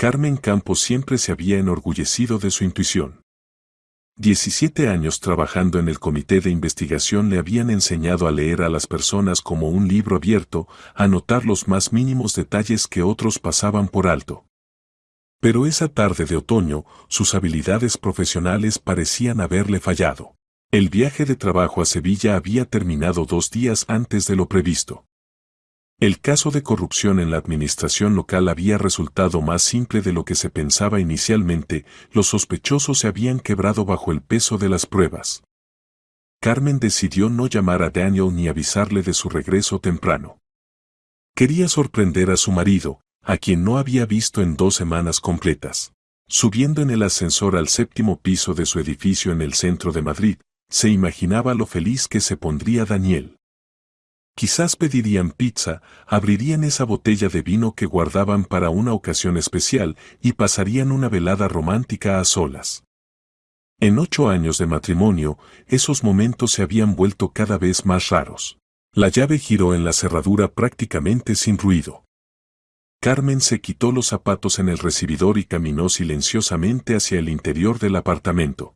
Carmen Campos siempre se había enorgullecido de su intuición. 17 años trabajando en el comité de investigación le habían enseñado a leer a las personas como un libro abierto, a notar los más mínimos detalles que otros pasaban por alto. Pero esa tarde de otoño, sus habilidades profesionales parecían haberle fallado. El viaje de trabajo a Sevilla había terminado 2 días antes de lo previsto. El caso de corrupción en la administración local había resultado más simple de lo que se pensaba inicialmente, los sospechosos se habían quebrado bajo el peso de las pruebas. Carmen decidió no llamar a Daniel ni avisarle de su regreso temprano. Quería sorprender a su marido, a quien no había visto en 2 semanas completas. Subiendo en el ascensor al 7º piso de su edificio en el centro de Madrid, se imaginaba lo feliz que se pondría Daniel. Quizás pedirían pizza, abrirían esa botella de vino que guardaban para una ocasión especial y pasarían una velada romántica a solas. En 8 años de matrimonio, esos momentos se habían vuelto cada vez más raros. La llave giró en la cerradura prácticamente sin ruido. Carmen se quitó los zapatos en el recibidor y caminó silenciosamente hacia el interior del apartamento.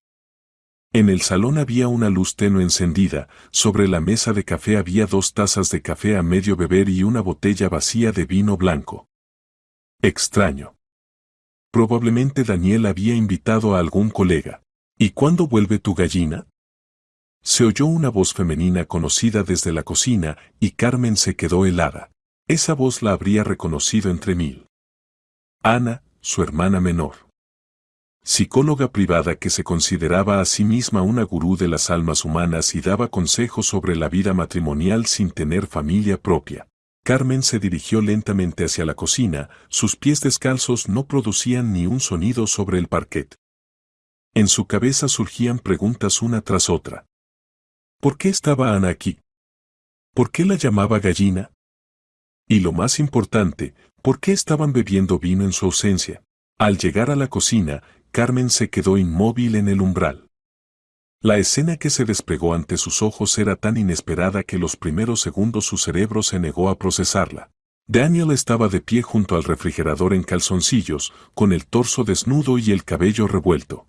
En el salón había una luz tenue encendida, sobre la mesa de café había 2 tazas de café a medio beber y una botella vacía de vino blanco. Extraño. Probablemente Daniel había invitado a algún colega. ¿Y cuándo vuelve tu gallina? Se oyó una voz femenina conocida desde la cocina y Carmen se quedó helada. Esa voz la habría reconocido entre mil. Ana, su hermana menor. Psicóloga privada que se consideraba a sí misma una gurú de las almas humanas y daba consejos sobre la vida matrimonial sin tener familia propia. Carmen se dirigió lentamente hacia la cocina, sus pies descalzos no producían ni un sonido sobre el parquet. En su cabeza surgían preguntas una tras otra. ¿Por qué estaba Ana aquí? ¿Por qué la llamaba gallina? Y lo más importante, ¿por qué estaban bebiendo vino en su ausencia? Al llegar a la cocina, Carmen se quedó inmóvil en el umbral. La escena que se desplegó ante sus ojos era tan inesperada que los primeros segundos su cerebro se negó a procesarla. Daniel estaba de pie junto al refrigerador en calzoncillos, con el torso desnudo y el cabello revuelto.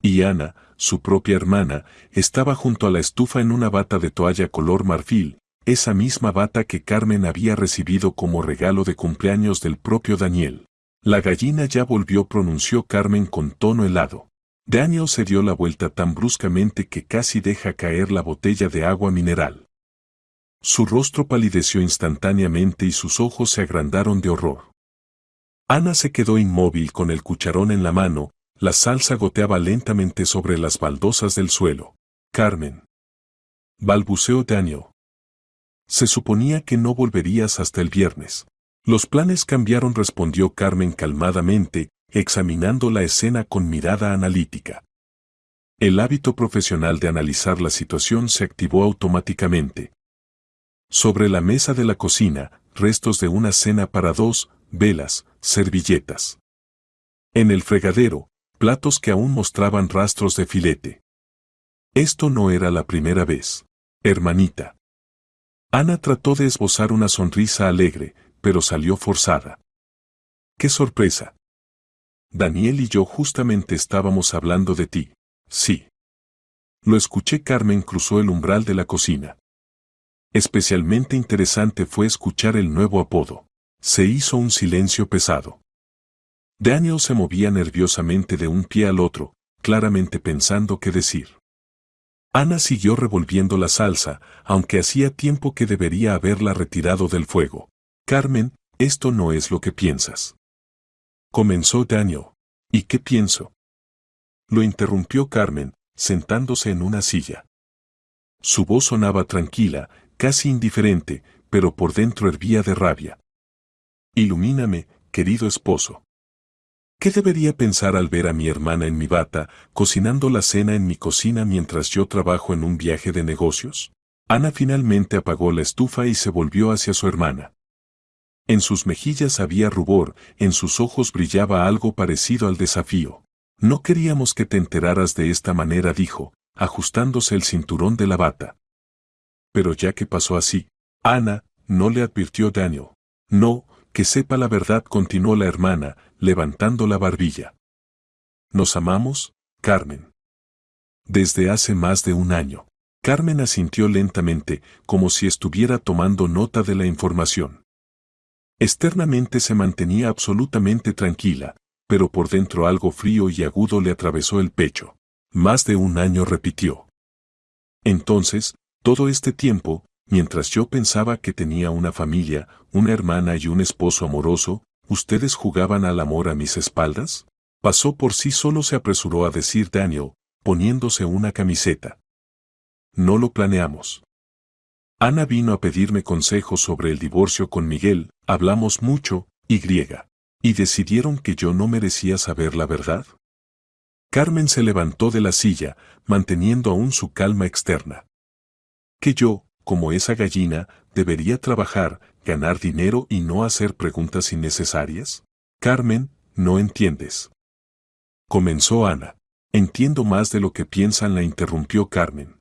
Y Ana, su propia hermana, estaba junto a la estufa en una bata de toalla color marfil, esa misma bata que Carmen había recibido como regalo de cumpleaños del propio Daniel. La gallina ya volvió, pronunció Carmen con tono helado. Daniel se dio la vuelta tan bruscamente que casi deja caer la botella de agua mineral. Su rostro palideció instantáneamente y sus ojos se agrandaron de horror. Ana se quedó inmóvil con el cucharón en la mano, la salsa goteaba lentamente sobre las baldosas del suelo. Carmen. Balbuceó Daniel. Se suponía que no volverías hasta el viernes. Los planes cambiaron, respondió Carmen calmadamente, examinando la escena con mirada analítica. El hábito profesional de analizar la situación se activó automáticamente. Sobre la mesa de la cocina, restos de una cena para 2, velas, servilletas. En el fregadero, platos que aún mostraban rastros de filete. Esto no era la primera vez, hermanita. Ana trató de esbozar una sonrisa alegre, pero salió forzada. ¡Qué sorpresa! Daniel y yo justamente estábamos hablando de ti. Sí. Lo escuché. Carmen cruzó el umbral de la cocina. Especialmente interesante fue escuchar el nuevo apodo. Se hizo un silencio pesado. Daniel se movía nerviosamente de un pie al otro, claramente pensando qué decir. Ana siguió revolviendo la salsa, aunque hacía tiempo que debería haberla retirado del fuego. Carmen, esto no es lo que piensas. Comenzó Daniel. ¿Y qué pienso? Lo interrumpió Carmen, sentándose en una silla. Su voz sonaba tranquila, casi indiferente, pero por dentro hervía de rabia. Ilumíname, querido esposo. ¿Qué debería pensar al ver a mi hermana en mi bata, cocinando la cena en mi cocina mientras yo trabajo en un viaje de negocios? Ana finalmente apagó la estufa y se volvió hacia su hermana. En sus mejillas había rubor, en sus ojos brillaba algo parecido al desafío. No queríamos que te enteraras de esta manera, dijo, ajustándose el cinturón de la bata. Pero ya que pasó así, Ana, no le advirtió Daniel. No, que sepa la verdad, continuó la hermana, levantando la barbilla. ¿Nos amamos, Carmen? Desde hace más de un año. Carmen asintió lentamente, como si estuviera tomando nota de la información. Externamente se mantenía absolutamente tranquila, pero por dentro algo frío y agudo le atravesó el pecho. Más de un año, repitió. Entonces, todo este tiempo, mientras yo pensaba que tenía una familia, una hermana y un esposo amoroso, ¿ustedes jugaban al amor a mis espaldas? Pasó por sí solo, se apresuró a decir Daniel, poniéndose una camiseta. No lo planeamos. Ana vino a pedirme consejos sobre el divorcio con Miguel, hablamos mucho, y decidieron que yo no merecía saber la verdad. Carmen se levantó de la silla, manteniendo aún su calma externa. Que yo, como esa gallina, debería trabajar, ganar dinero y no hacer preguntas innecesarias. Carmen, no entiendes. Comenzó Ana. Entiendo más de lo que piensan, la interrumpió Carmen.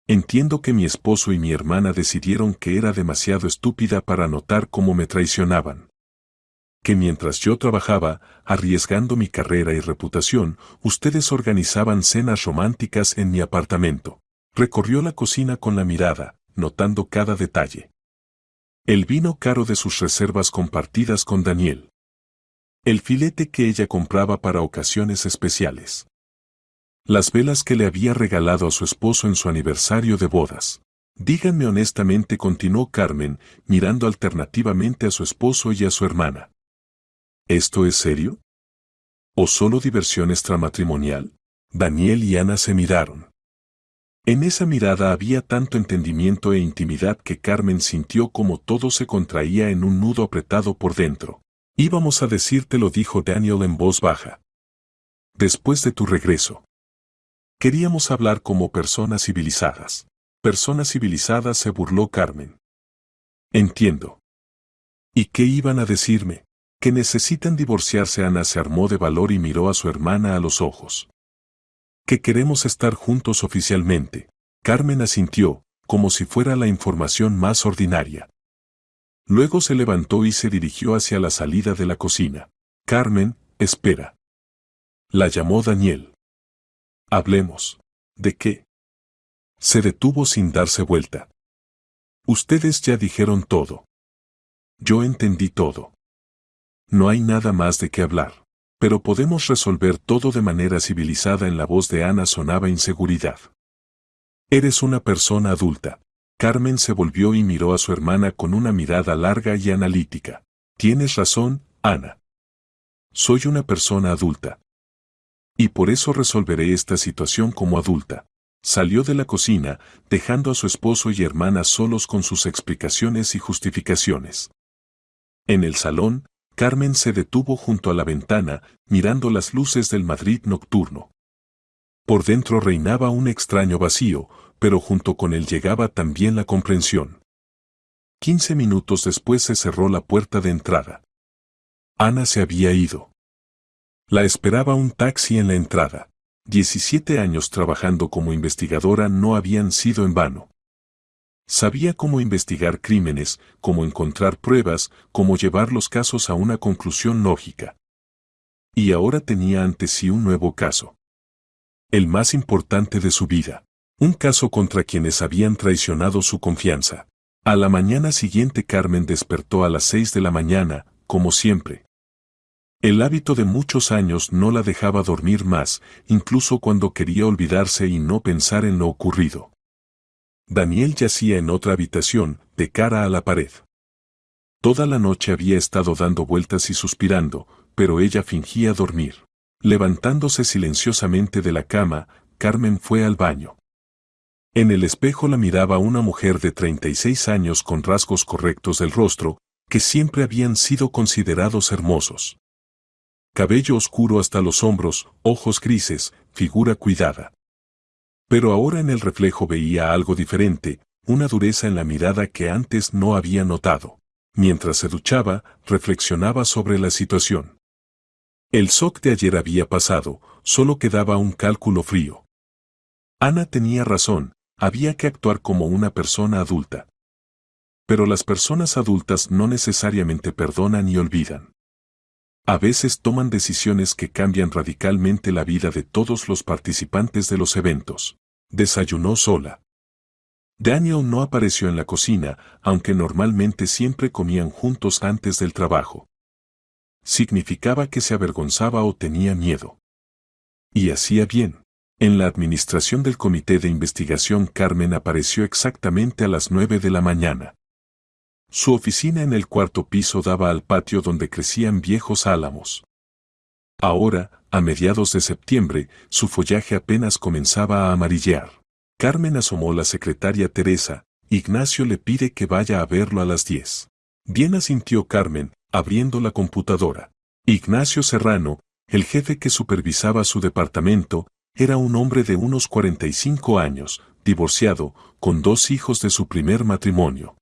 Entiendo que mi esposo y mi hermana decidieron que era demasiado estúpida para notar cómo me traicionaban. Que mientras yo trabajaba, arriesgando mi carrera y reputación, ustedes organizaban cenas románticas en mi apartamento. Recorrió la cocina con la mirada, notando cada detalle. El vino caro de sus reservas compartidas con Daniel. El filete que ella compraba para ocasiones especiales. Las velas que le había regalado a su esposo en su aniversario de bodas. Díganme honestamente, continuó Carmen, mirando alternativamente a su esposo y a su hermana. ¿Esto es serio? ¿O solo diversión extramatrimonial? Daniel y Ana se miraron. En esa mirada había tanto entendimiento e intimidad que Carmen sintió como todo se contraía en un nudo apretado por dentro. Íbamos a decírtelo, dijo Daniel en voz baja. Después de tu regreso. Queríamos hablar como personas civilizadas. Personas civilizadas, se burló Carmen. Entiendo. ¿Y qué iban a decirme? Que necesitan divorciarse. Ana se armó de valor y miró a su hermana a los ojos. Que queremos estar juntos oficialmente. Carmen asintió, como si fuera la información más ordinaria. Luego se levantó y se dirigió hacia la salida de la cocina. Carmen, espera. La llamó Daniel. Hablemos. ¿De qué? Se detuvo sin darse vuelta. Ustedes ya dijeron todo. Yo entendí todo. No hay nada más de qué hablar. Pero podemos resolver todo de manera civilizada. En la voz de Ana sonaba inseguridad. Eres una persona adulta. Carmen se volvió y miró a su hermana con una mirada larga y analítica. Tienes razón, Ana. Soy una persona adulta. Y por eso resolveré esta situación como adulta. Salió de la cocina, dejando a su esposo y hermana solos con sus explicaciones y justificaciones. En el salón, Carmen se detuvo junto a la ventana, mirando las luces del Madrid nocturno. Por dentro reinaba un extraño vacío, pero junto con él llegaba también la comprensión. 15 minutos después se cerró la puerta de entrada. Ana se había ido. La esperaba un taxi en la entrada. 17 años trabajando como investigadora no habían sido en vano. Sabía cómo investigar crímenes, cómo encontrar pruebas, cómo llevar los casos a una conclusión lógica. Y ahora tenía ante sí un nuevo caso. El más importante de su vida. Un caso contra quienes habían traicionado su confianza. A la mañana siguiente Carmen despertó a las 6 de la mañana, como siempre. El hábito de muchos años no la dejaba dormir más, incluso cuando quería olvidarse y no pensar en lo ocurrido. Daniel yacía en otra habitación, de cara a la pared. Toda la noche había estado dando vueltas y suspirando, pero ella fingía dormir. Levantándose silenciosamente de la cama, Carmen fue al baño. En el espejo la miraba una mujer de 36 años con rasgos correctos del rostro, que siempre habían sido considerados hermosos. Cabello oscuro hasta los hombros, ojos grises, figura cuidada. Pero ahora en el reflejo veía algo diferente, una dureza en la mirada que antes no había notado. Mientras se duchaba, reflexionaba sobre la situación. El shock de ayer había pasado, solo quedaba un cálculo frío. Ana tenía razón, había que actuar como una persona adulta. Pero las personas adultas no necesariamente perdonan y olvidan. A veces toman decisiones que cambian radicalmente la vida de todos los participantes de los eventos. Desayunó sola. Daniel no apareció en la cocina, aunque normalmente siempre comían juntos antes del trabajo. Significaba que se avergonzaba o tenía miedo. Y hacía bien. En la administración del comité de investigación, Carmen apareció exactamente a las 9 de la mañana. Su oficina en el cuarto piso daba al patio donde crecían viejos álamos. Ahora, a mediados de septiembre, su follaje apenas comenzaba a amarillear. Carmen asomó la secretaria Teresa. Ignacio le pide que vaya a verlo a las 10. Bien, asintió Carmen, abriendo la computadora. Ignacio Serrano, el jefe que supervisaba su departamento, era un hombre de unos 45 años, divorciado, con 2 hijos de su primer matrimonio.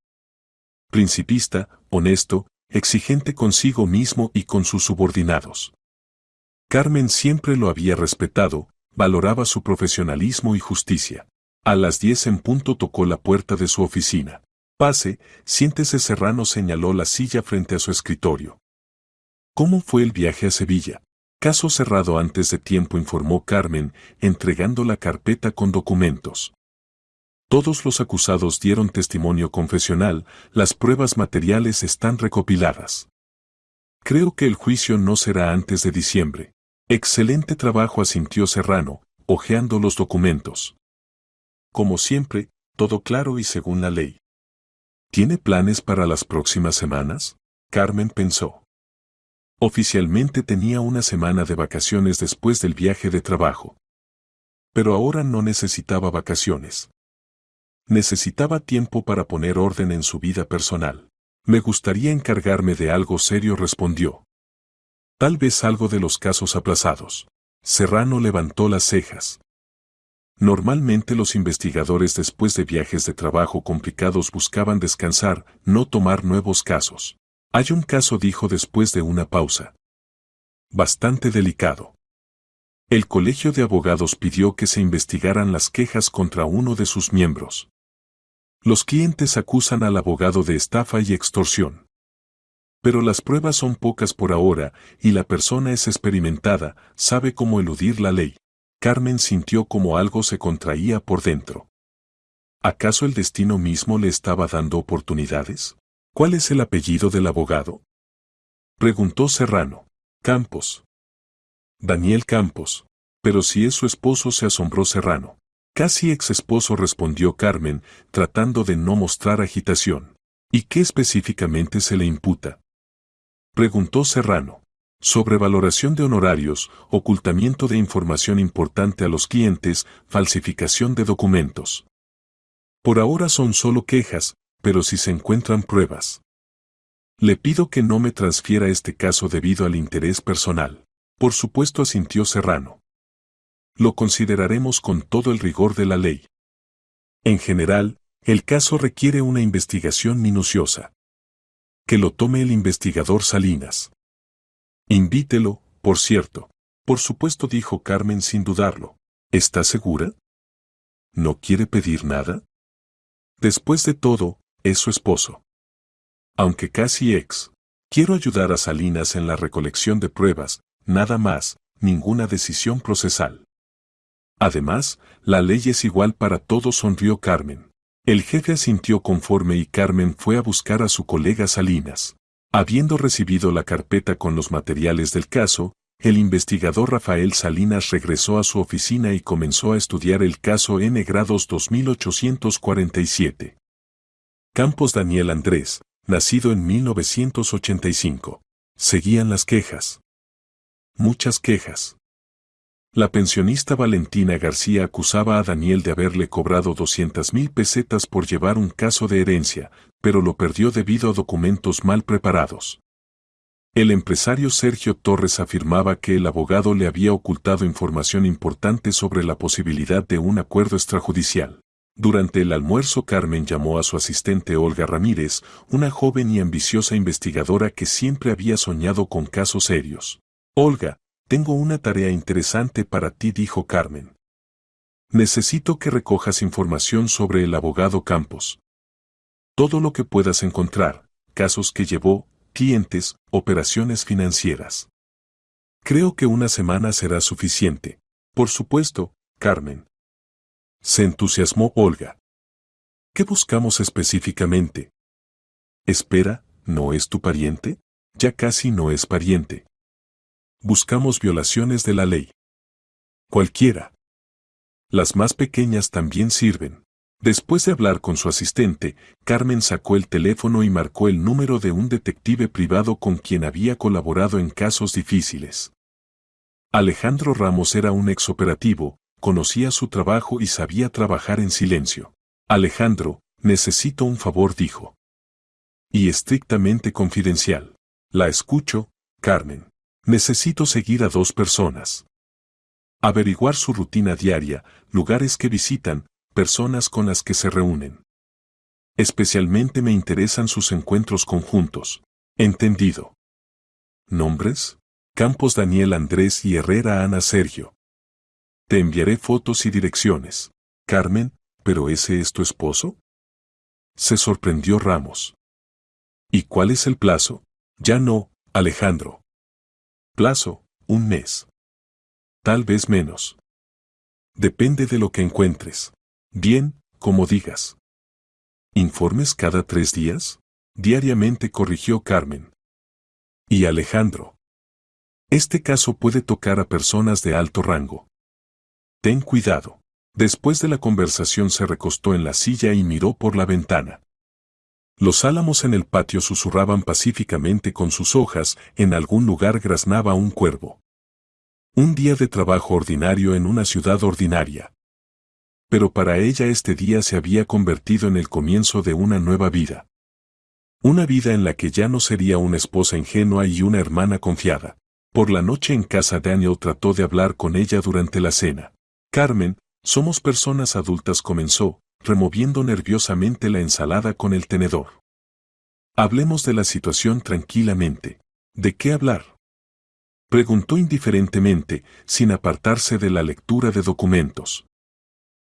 Principista, honesto, exigente consigo mismo y con sus subordinados. Carmen siempre lo había respetado, valoraba su profesionalismo y justicia. A las 10 en punto tocó la puerta de su oficina. Pase, siéntese. Serrano señaló la silla frente a su escritorio. ¿Cómo fue el viaje a Sevilla? Caso cerrado antes de tiempo, informó Carmen, entregando la carpeta con documentos. Todos los acusados dieron testimonio confesional, las pruebas materiales están recopiladas. Creo que el juicio no será antes de diciembre. Excelente trabajo, asintió Serrano, hojeando los documentos. Como siempre, todo claro y según la ley. ¿Tiene planes para las próximas semanas? Carmen pensó. Oficialmente tenía una semana de vacaciones después del viaje de trabajo. Pero ahora no necesitaba vacaciones. Necesitaba tiempo para poner orden en su vida personal. Me gustaría encargarme de algo serio, respondió. Tal vez algo de los casos aplazados. Serrano levantó las cejas. Normalmente los investigadores después de viajes de trabajo complicados buscaban descansar, no tomar nuevos casos. Hay un caso, dijo después de una pausa. Bastante delicado. El Colegio de Abogados pidió que se investigaran las quejas contra uno de sus miembros. Los clientes acusan al abogado de estafa y extorsión. Pero las pruebas son pocas por ahora, y la persona es experimentada, sabe cómo eludir la ley. Carmen sintió como algo se contraía por dentro. ¿Acaso el destino mismo le estaba dando oportunidades? ¿Cuál es el apellido del abogado? Preguntó Serrano. Campos. Daniel Campos. Pero si es su esposo, se asombró Serrano. Casi ex esposo, respondió Carmen, tratando de no mostrar agitación. ¿Y qué específicamente se le imputa? Preguntó Serrano. Sobrevaloración de honorarios, ocultamiento de información importante a los clientes, falsificación de documentos. Por ahora son solo quejas, pero si se encuentran pruebas. Le pido que no me transfiera este caso debido al interés personal. Por supuesto, asintió Serrano. Lo consideraremos con todo el rigor de la ley. En general, el caso requiere una investigación minuciosa. Que lo tome el investigador Salinas. Invítelo, por cierto. Por supuesto, dijo Carmen sin dudarlo. ¿Está segura? ¿No quiere pedir nada? Después de todo, es su esposo. Aunque casi ex. Quiero ayudar a Salinas en la recolección de pruebas, nada más, ninguna decisión procesal. Además, la ley es igual para todos, sonrió Carmen. El jefe asintió conforme y Carmen fue a buscar a su colega Salinas. Habiendo recibido la carpeta con los materiales del caso, el investigador Rafael Salinas regresó a su oficina y comenzó a estudiar el caso N grados 2847. Campos Daniel Andrés, nacido en 1985. Seguían las quejas. Muchas quejas. La pensionista Valentina García acusaba a Daniel de haberle cobrado 200,000 pesetas por llevar un caso de herencia, pero lo perdió debido a documentos mal preparados. El empresario Sergio Torres afirmaba que el abogado le había ocultado información importante sobre la posibilidad de un acuerdo extrajudicial. Durante el almuerzo, Carmen llamó a su asistente Olga Ramírez, una joven y ambiciosa investigadora que siempre había soñado con casos serios. Olga, tengo una tarea interesante para ti, dijo Carmen. Necesito que recojas información sobre el abogado Campos. Todo lo que puedas encontrar, casos que llevó, clientes, operaciones financieras. Creo que una semana será suficiente. Por supuesto, Carmen. Se entusiasmó Olga. ¿Qué buscamos específicamente? Espera, ¿no es tu pariente? Ya casi no es pariente. Buscamos violaciones de la ley. Cualquiera. Las más pequeñas también sirven. Después de hablar con su asistente, Carmen sacó el teléfono y marcó el número de un detective privado con quien había colaborado en casos difíciles. Alejandro Ramos era un exoperativo, conocía su trabajo y sabía trabajar en silencio. Alejandro, necesito un favor, dijo. Y estrictamente confidencial. La escucho, Carmen. Necesito seguir a 2 personas. Averiguar su rutina diaria, lugares que visitan, personas con las que se reúnen. Especialmente me interesan sus encuentros conjuntos. Entendido. ¿Nombres? Campos Daniel Andrés y Herrera Ana Sergio. Te enviaré fotos y direcciones. Carmen, ¿pero ese es tu esposo? Se sorprendió Ramos. ¿Y cuál es el plazo? Ya no, Alejandro. Plazo, 1 mes. Tal vez menos. Depende de lo que encuentres. Bien, como digas. ¿Informes cada 3 días? Diariamente, corrigió Carmen. Y Alejandro. Este caso puede tocar a personas de alto rango. Ten cuidado. Después de la conversación se recostó en la silla y miró por la ventana. Los álamos en el patio susurraban pacíficamente con sus hojas, en algún lugar graznaba un cuervo. Un día de trabajo ordinario en una ciudad ordinaria. Pero para ella este día se había convertido en el comienzo de una nueva vida. Una vida en la que ya no sería una esposa ingenua y una hermana confiada. Por la noche en casa Daniel trató de hablar con ella durante la cena. Carmen, somos personas adultas, comenzó, removiendo nerviosamente la ensalada con el tenedor. Hablemos de la situación tranquilamente. ¿De qué hablar? Preguntó indiferentemente, sin apartarse de la lectura de documentos.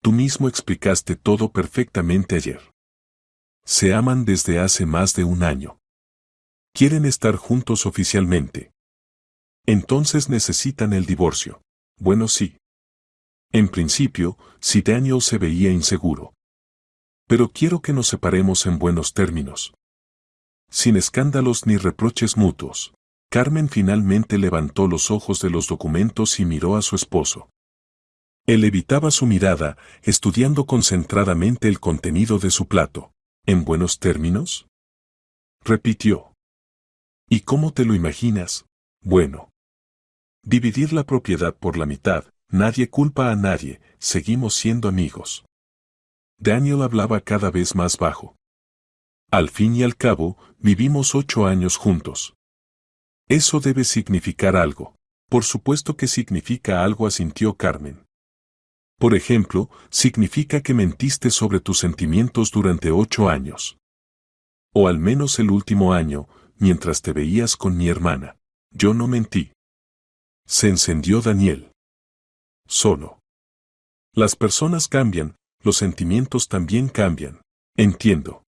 Tú mismo explicaste todo perfectamente ayer. Se aman desde hace más de 1 año. Quieren estar juntos oficialmente. Entonces necesitan el divorcio. Bueno, sí. En principio, si Daniel se veía inseguro. Pero quiero que nos separemos en buenos términos. Sin escándalos ni reproches mutuos. Carmen finalmente levantó los ojos de los documentos y miró a su esposo. Él evitaba su mirada, estudiando concentradamente el contenido de su plato. ¿En buenos términos? Repitió. ¿Y cómo te lo imaginas? Bueno. Dividir la propiedad por la mitad, nadie culpa a nadie, seguimos siendo amigos. Daniel hablaba cada vez más bajo. Al fin y al cabo, vivimos 8 años juntos. Eso debe significar algo. Por supuesto que significa algo, asintió Carmen. Por ejemplo, significa que mentiste sobre tus sentimientos durante 8 años. O al menos el último año, mientras te veías con mi hermana. Yo no mentí. Se encendió Daniel. Solo. Las personas cambian, los sentimientos también cambian. Entiendo.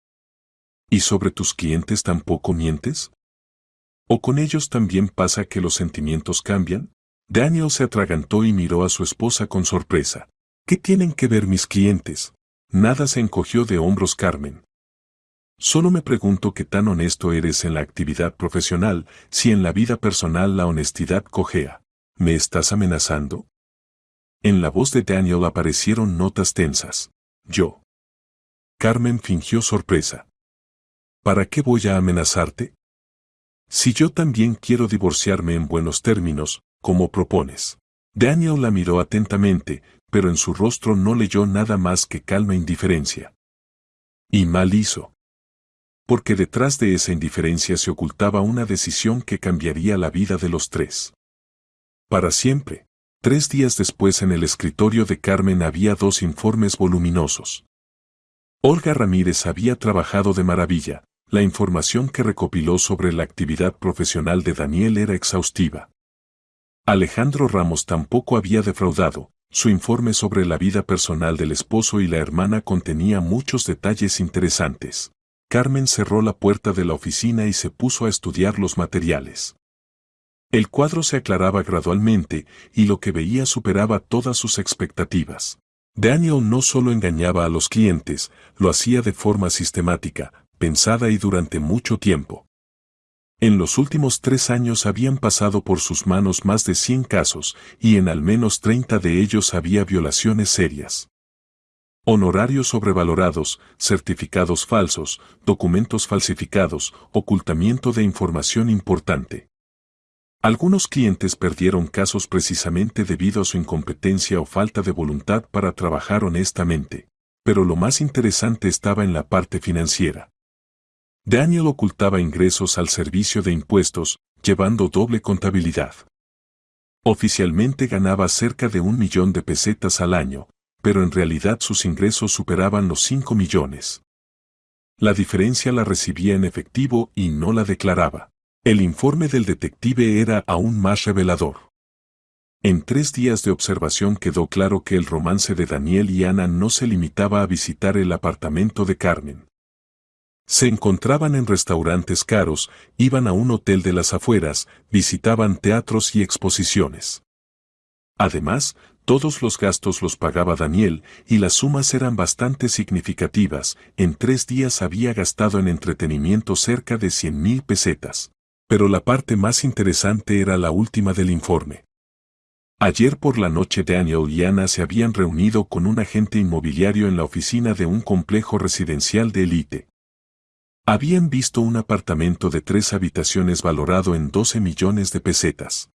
¿Y sobre tus clientes tampoco mientes? ¿O con ellos también pasa que los sentimientos cambian? Daniel se atragantó y miró a su esposa con sorpresa. ¿Qué tienen que ver mis clientes? Nada, se encogió de hombros Carmen. Solo me pregunto qué tan honesto eres en la actividad profesional, si en la vida personal la honestidad cojea. ¿Me estás amenazando? En la voz de Daniel aparecieron notas tensas. Yo. Carmen fingió sorpresa. ¿Para qué voy a amenazarte? Si yo también quiero divorciarme en buenos términos, como propones. Daniel la miró atentamente, pero en su rostro no leyó nada más que calma e indiferencia. Y mal hizo. Porque detrás de esa indiferencia se ocultaba una decisión que cambiaría la vida de los 3. Para siempre. 3 días después, en el escritorio de Carmen había 2 informes voluminosos. Olga Ramírez había trabajado de maravilla. La información que recopiló sobre la actividad profesional de Daniel era exhaustiva. Alejandro Ramos tampoco había defraudado. Su informe sobre la vida personal del esposo y la hermana contenía muchos detalles interesantes. Carmen cerró la puerta de la oficina y se puso a estudiar los materiales. El cuadro se aclaraba gradualmente y lo que veía superaba todas sus expectativas. Daniel no solo engañaba a los clientes, lo hacía de forma sistemática, pensada y durante mucho tiempo. En los últimos 3 años habían pasado por sus manos más de 100 casos, y en al menos 30 de ellos había violaciones serias. Honorarios sobrevalorados, certificados falsos, documentos falsificados, ocultamiento de información importante. Algunos clientes perdieron casos precisamente debido a su incompetencia o falta de voluntad para trabajar honestamente. Pero lo más interesante estaba en la parte financiera. Daniel ocultaba ingresos al servicio de impuestos, llevando doble contabilidad. Oficialmente ganaba cerca de 1 millón de pesetas al año, pero en realidad sus ingresos superaban los 5 millones. La diferencia la recibía en efectivo y no la declaraba. El informe del detective era aún más revelador. En 3 días de observación quedó claro que el romance de Daniel y Ana no se limitaba a visitar el apartamento de Carmen. Se encontraban en restaurantes caros, iban a un hotel de las afueras, visitaban teatros y exposiciones. Además, todos los gastos los pagaba Daniel, y las sumas eran bastante significativas. En 3 días había gastado en entretenimiento cerca de 100,000 pesetas. Pero la parte más interesante era la última del informe. Ayer por la noche Daniel y Ana se habían reunido con un agente inmobiliario en la oficina de un complejo residencial de élite. Habían visto un apartamento de 3 habitaciones valorado en 12 millones de pesetas.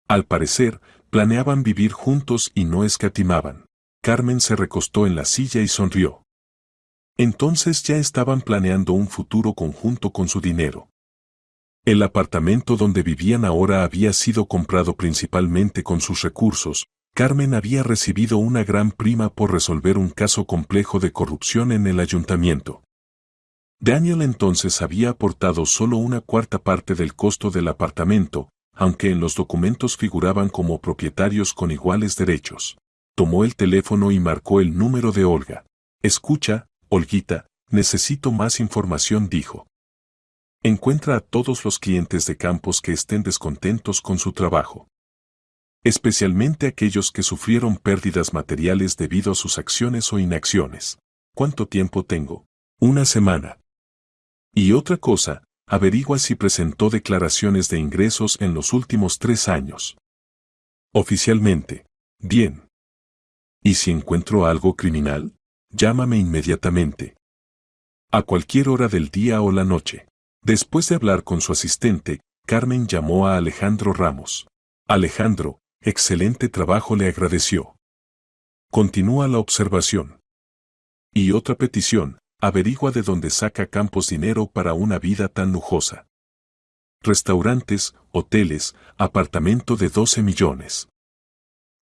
Al parecer, planeaban vivir juntos y no escatimaban. Carmen se recostó en la silla y sonrió. Entonces ya estaban planeando un futuro conjunto con su dinero. El apartamento donde vivían ahora había sido comprado principalmente con sus recursos. Carmen había recibido una gran prima por resolver un caso complejo de corrupción en el ayuntamiento. Daniel entonces había aportado solo 1/4 parte del costo del apartamento, aunque en los documentos figuraban como propietarios con iguales derechos. Tomó el teléfono y marcó el número de Olga. «Escucha, Olguita, necesito más información», dijo. «Encuentra a todos los clientes de Campos que estén descontentos con su trabajo. Especialmente aquellos que sufrieron pérdidas materiales debido a sus acciones o inacciones. ¿Cuánto tiempo tengo? 1 semana. Y otra cosa, averigua si presentó declaraciones de ingresos en los últimos 3 años. Oficialmente. Bien. ¿Y si encuentro algo criminal? Llámame inmediatamente. A cualquier hora del día o la noche». Después de hablar con su asistente, Carmen llamó a Alejandro Ramos. Alejandro, excelente trabajo, le agradeció. Continúa la observación. Y otra petición, averigua de dónde saca Campos dinero para una vida tan lujosa. Restaurantes, hoteles, apartamento de 12 millones.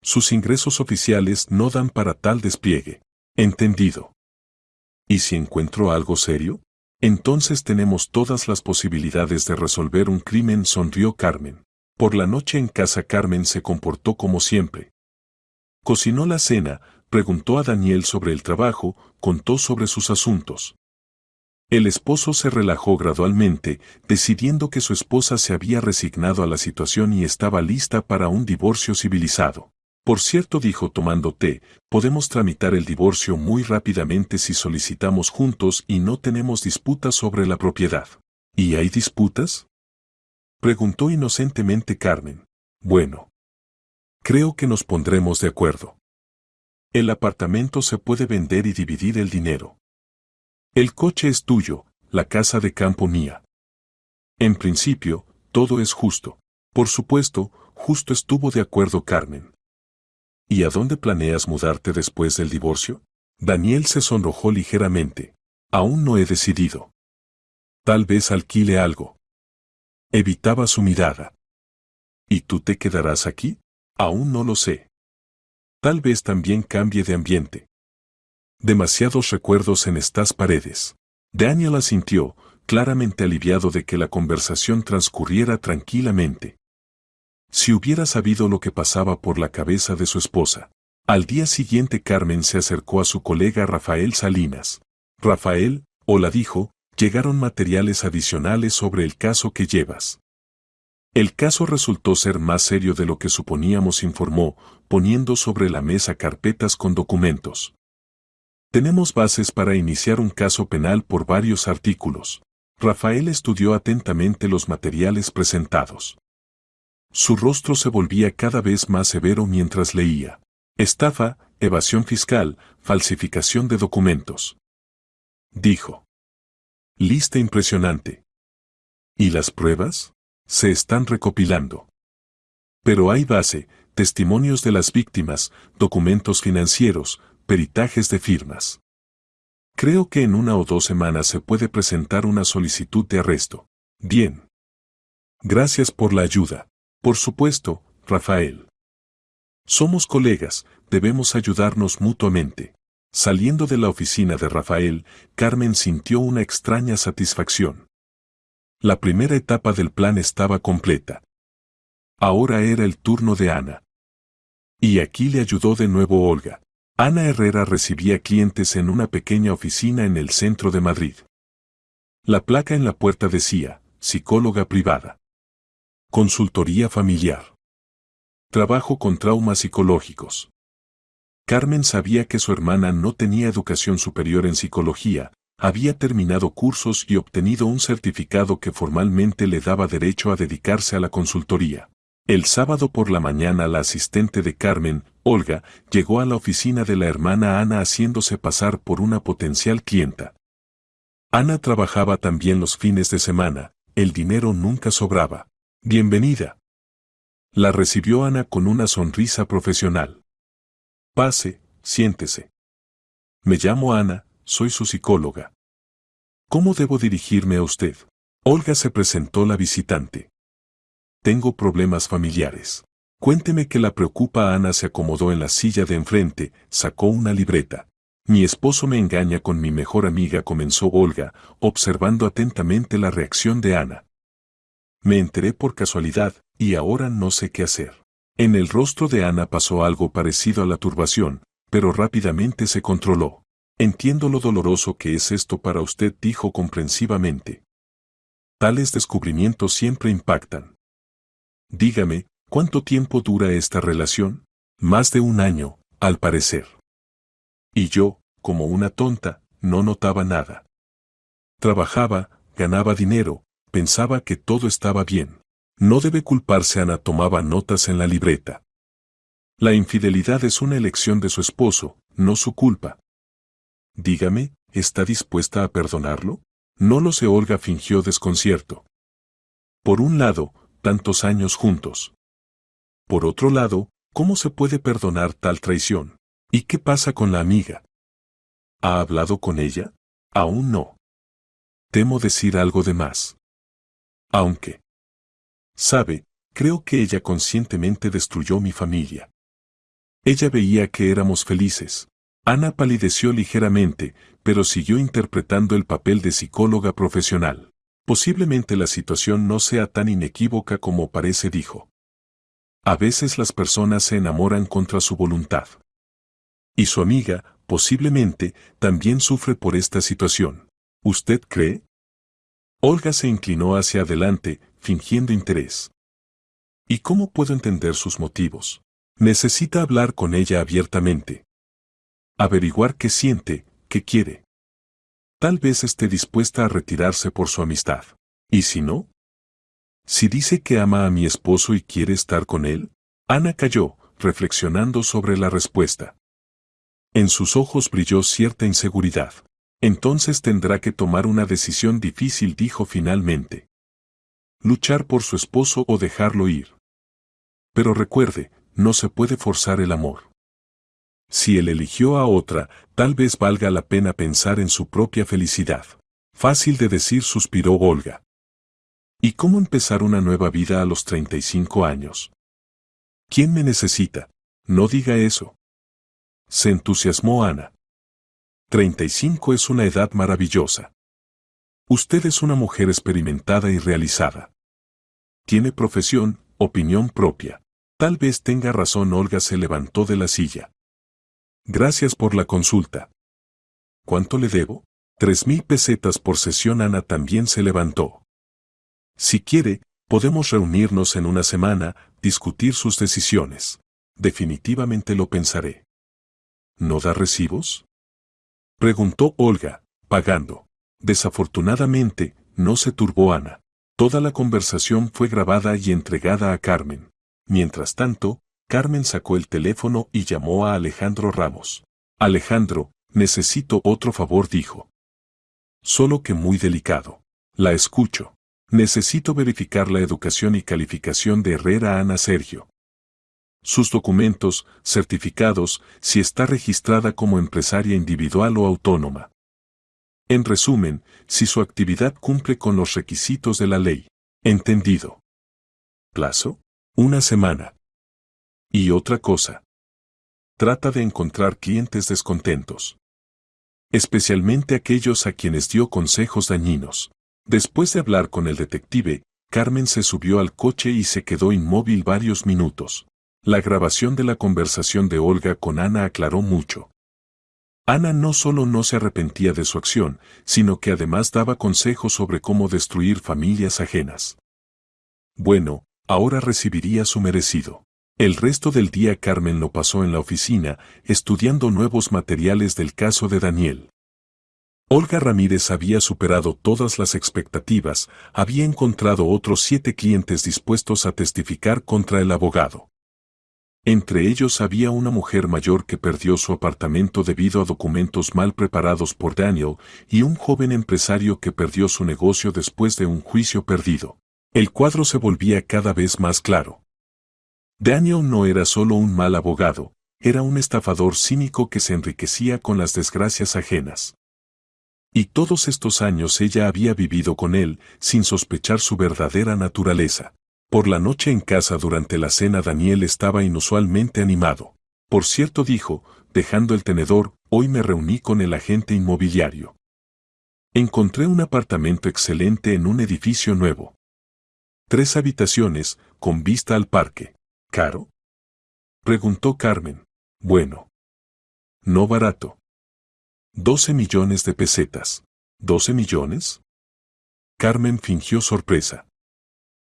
Sus ingresos oficiales no dan para tal despliegue. Entendido. ¿Y si encuentro algo serio? Entonces tenemos todas las posibilidades de resolver un crimen, sonrió Carmen. Por la noche en casa Carmen se comportó como siempre. Cocinó la cena, preguntó a Daniel sobre el trabajo, contó sobre sus asuntos. El esposo se relajó gradualmente, decidiendo que su esposa se había resignado a la situación y estaba lista para un divorcio civilizado. Por cierto, dijo tomando té, podemos tramitar el divorcio muy rápidamente si solicitamos juntos y no tenemos disputas sobre la propiedad. ¿Y hay disputas?, preguntó inocentemente Carmen. Bueno. Creo que nos pondremos de acuerdo. El apartamento se puede vender y dividir el dinero. El coche es tuyo, la casa de campo mía. En principio, todo es justo. Por supuesto, justo, estuvo de acuerdo Carmen. ¿Y a dónde planeas mudarte después del divorcio? Daniel se sonrojó ligeramente. Aún no he decidido. Tal vez alquile algo. Evitaba su mirada. ¿Y tú te quedarás aquí? Aún no lo sé. Tal vez también cambie de ambiente. Demasiados recuerdos en estas paredes. Daniel asintió, claramente aliviado de que la conversación transcurriera tranquilamente. Si hubiera sabido lo que pasaba por la cabeza de su esposa. Al día siguiente Carmen se acercó a su colega Rafael Salinas. Rafael, hola, dijo, llegaron materiales adicionales sobre el caso que llevas. El caso resultó ser más serio de lo que suponíamos, informó, poniendo sobre la mesa carpetas con documentos. Tenemos bases para iniciar un caso penal por varios artículos. Rafael estudió atentamente los materiales presentados. Su rostro se volvía cada vez más severo mientras leía. Estafa, evasión fiscal, falsificación de documentos. Dijo. Lista impresionante. ¿Y las pruebas? Se están recopilando. Pero hay base, testimonios de las víctimas, documentos financieros, peritajes de firmas. Creo que en 1 o 2 semanas se puede presentar una solicitud de arresto. Bien. Gracias por la ayuda. Por supuesto, Rafael. Somos colegas, debemos ayudarnos mutuamente. Saliendo de la oficina de Rafael, Carmen sintió una extraña satisfacción. La primera etapa del plan estaba completa. Ahora era el turno de Ana. Y aquí le ayudó de nuevo Olga. Ana Herrera recibía clientes en una pequeña oficina en el centro de Madrid. La placa en la puerta decía, psicóloga privada. Consultoría familiar. Trabajo con traumas psicológicos. Carmen sabía que su hermana no tenía educación superior en psicología, había terminado cursos y obtenido un certificado que formalmente le daba derecho a dedicarse a la consultoría. El sábado por la mañana la asistente de Carmen, Olga, llegó a la oficina de la hermana Ana haciéndose pasar por una potencial clienta. Ana trabajaba también los fines de semana, el dinero nunca sobraba. Bienvenida. La recibió Ana con una sonrisa profesional. Pase, siéntese. Me llamo Ana, soy su psicóloga. ¿Cómo debo dirigirme a usted? Olga se presentó la visitante. Tengo problemas familiares. Cuénteme qué la preocupa. Ana se acomodó en la silla de enfrente, sacó una libreta. Mi esposo me engaña con mi mejor amiga, comenzó Olga, observando atentamente la reacción de Ana. Me enteré por casualidad, y ahora no sé qué hacer. En el rostro de Ana pasó algo parecido a la turbación, pero rápidamente se controló. Entiendo lo doloroso que es esto para usted, dijo comprensivamente. Tales descubrimientos siempre impactan. Dígame, ¿cuánto tiempo dura esta relación? Más de 1 año, al parecer. Y yo, como una tonta, no notaba nada. Trabajaba, ganaba dinero, pensaba que todo estaba bien. No debe culparse. Ana tomaba notas en la libreta. La infidelidad es una elección de su esposo, no su culpa. Dígame, ¿está dispuesta a perdonarlo? No lo sé. Olga fingió desconcierto. Por un lado, tantos años juntos. Por otro lado, ¿cómo se puede perdonar tal traición? ¿Y qué pasa con la amiga? ¿Ha hablado con ella? Aún no. Temo decir algo de más. Aunque. Sabe, creo que ella conscientemente destruyó mi familia. Ella veía que éramos felices. Ana palideció ligeramente, pero siguió interpretando el papel de psicóloga profesional. Posiblemente la situación no sea tan inequívoca como parece, dijo. A veces las personas se enamoran contra su voluntad. Y su amiga, posiblemente, también sufre por esta situación. ¿Usted cree? Olga se inclinó hacia adelante, fingiendo interés. ¿Y cómo puedo entender sus motivos? Necesita hablar con ella abiertamente. Averiguar qué siente, qué quiere. Tal vez esté dispuesta a retirarse por su amistad. ¿Y si no? Si dice que ama a mi esposo y quiere estar con él. Ana calló, reflexionando sobre la respuesta. En sus ojos brilló cierta inseguridad. Entonces tendrá que tomar una decisión difícil, dijo finalmente. Luchar por su esposo o dejarlo ir. Pero recuerde, no se puede forzar el amor. Si él eligió a otra, tal vez valga la pena pensar en su propia felicidad. Fácil de decir, suspiró Olga. ¿Y cómo empezar una nueva vida a los 35 años? ¿Quién me necesita? No diga eso. Se entusiasmó Ana. 35 es una edad maravillosa. Usted es una mujer experimentada y realizada. Tiene profesión, opinión propia. Tal vez tenga razón. Olga se levantó de la silla. Gracias por la consulta. ¿Cuánto le debo? 3.000 pesetas por sesión. Ana también se levantó. Si quiere, Podemos reunirnos en una semana, discutir sus decisiones. Definitivamente lo pensaré. ¿No da recibos? Preguntó Olga, pagando. Desafortunadamente, no se turbó Ana. Toda la conversación fue grabada y entregada a Carmen. Mientras tanto, Carmen sacó el teléfono y llamó a Alejandro Ramos. Alejandro, necesito otro favor, dijo. Solo que muy delicado. La escucho. Necesito verificar la educación y calificación de Herrera Ana Sergio. Sus documentos, certificados, si está registrada como empresaria individual o autónoma. En resumen, si su actividad cumple con los requisitos de la ley. ¿Entendido? ¿Plazo? Una semana. Y otra cosa. Trata de encontrar clientes descontentos. Especialmente aquellos a quienes dio consejos dañinos. Después de hablar con el detective, Carmen se subió al coche y se quedó inmóvil varios minutos. La grabación de la conversación de Olga con Ana aclaró mucho. Ana no solo no se arrepentía de su acción, sino que además daba consejos sobre cómo destruir familias ajenas. Bueno, ahora recibiría su merecido. El resto del día Carmen lo pasó en la oficina, estudiando nuevos materiales del caso de Daniel. Olga Ramírez había superado todas las expectativas, había encontrado otros 7 clientes dispuestos a testificar contra el abogado. Entre ellos había una mujer mayor que perdió su apartamento debido a documentos mal preparados por Daniel y un joven empresario que perdió su negocio después de un juicio perdido. El cuadro se volvía cada vez más claro. Daniel no era solo un mal abogado, era un estafador cínico que se enriquecía con las desgracias ajenas. Y todos estos años ella había vivido con él, sin sospechar su verdadera naturaleza. Por la noche en casa durante la cena Daniel estaba inusualmente animado. Por cierto, dijo, dejando el tenedor, hoy me reuní con el agente inmobiliario. Encontré un apartamento excelente en un edificio nuevo. 3 habitaciones, con vista al parque. ¿Caro? Preguntó Carmen. Bueno. No barato. 12 millones de pesetas. ¿12 millones? Carmen fingió sorpresa.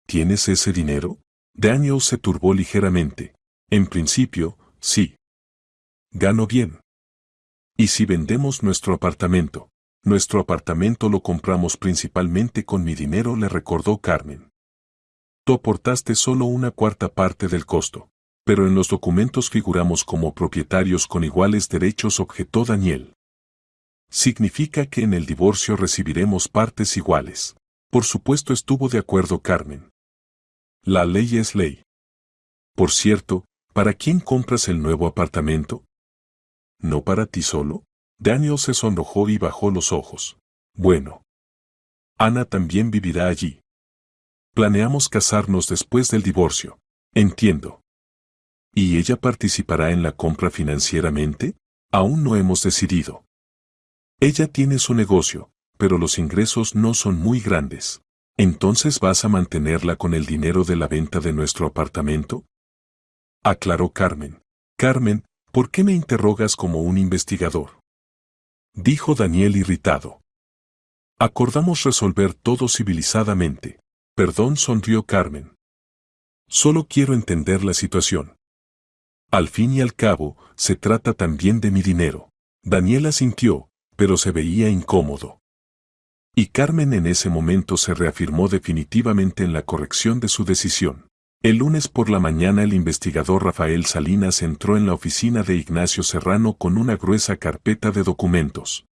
¿Tienes ese dinero? Daniel se turbó ligeramente. En principio, sí. Gano bien. ¿Y si vendemos nuestro apartamento? Nuestro apartamento lo compramos principalmente con mi dinero, le recordó Carmen. Tú aportaste solo una cuarta parte del costo. Pero en los documentos figuramos como propietarios con iguales derechos, objetó Daniel. Significa que en el divorcio recibiremos partes iguales. Por supuesto, estuvo de acuerdo Carmen. La ley es ley. Por cierto, ¿para quién compras el nuevo apartamento? ¿No para ti solo? Daniel se sonrojó y bajó los ojos. Bueno. Ana también vivirá allí. Planeamos casarnos después del divorcio. Entiendo. ¿Y ella participará en la compra financieramente? Aún no hemos decidido. Ella tiene su negocio, pero los ingresos no son muy grandes. ¿Entonces vas a mantenerla con el dinero de la venta de nuestro apartamento? Aclaró Carmen. Carmen, ¿por qué me interrogas como un investigador? Dijo Daniel irritado. Acordamos resolver todo civilizadamente. Perdón, sonrió Carmen. Solo quiero entender la situación. Al fin y al cabo, se trata también de mi dinero. Daniel asintió, pero se veía incómodo. Y Carmen en ese momento se reafirmó definitivamente en la corrección de su decisión. El lunes por la mañana el investigador Rafael Salinas entró en la oficina de Ignacio Serrano con una gruesa carpeta de documentos.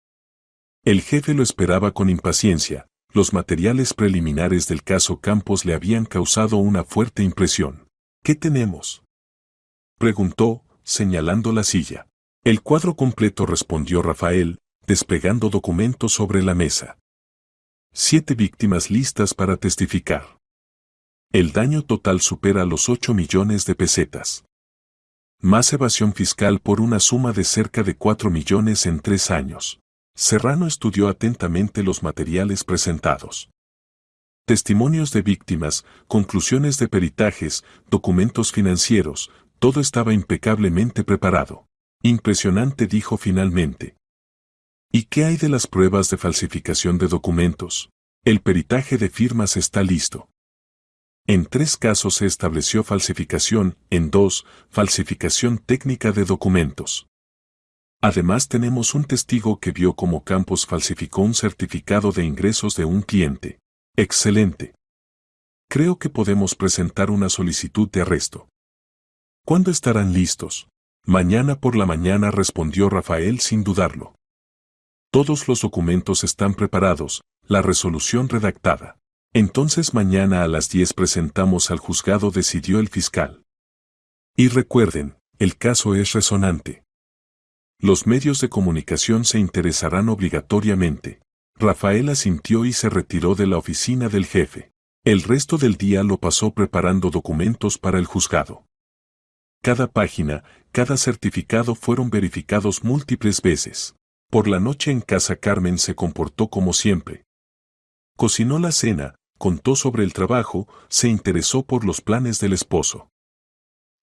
El jefe lo esperaba con impaciencia. Los materiales preliminares del caso Campos le habían causado una fuerte impresión. ¿Qué tenemos?, preguntó, señalando la silla. El cuadro completo, respondió Rafael, despegando documentos sobre la mesa. 7 víctimas listas para testificar. El daño total supera los 8 millones de pesetas. Más evasión fiscal por una suma de cerca de 4 millones en 3 años. Serrano estudió atentamente los materiales presentados. Testimonios de víctimas, conclusiones de peritajes, documentos financieros, todo estaba impecablemente preparado. Impresionante, dijo finalmente. ¿Y qué hay de las pruebas de falsificación de documentos? El peritaje de firmas está listo. En 3 casos se estableció falsificación, en 2, falsificación técnica de documentos. Además tenemos un testigo que vio cómo Campos falsificó un certificado de ingresos de un cliente. Excelente. Creo que podemos presentar una solicitud de arresto. ¿Cuándo estarán listos? Mañana por la mañana, respondió Rafael sin dudarlo. Todos los documentos están preparados, la resolución redactada. Entonces mañana a las 10 presentamos al juzgado, decidió el fiscal. Y recuerden, el caso es resonante. Los medios de comunicación se interesarán obligatoriamente. Rafael asintió y se retiró de la oficina del jefe. El resto del día lo pasó preparando documentos para el juzgado. Cada página, cada certificado fueron verificados múltiples veces. Por la noche en casa Carmen se comportó como siempre. Cocinó la cena, contó sobre el trabajo, se interesó por los planes del esposo.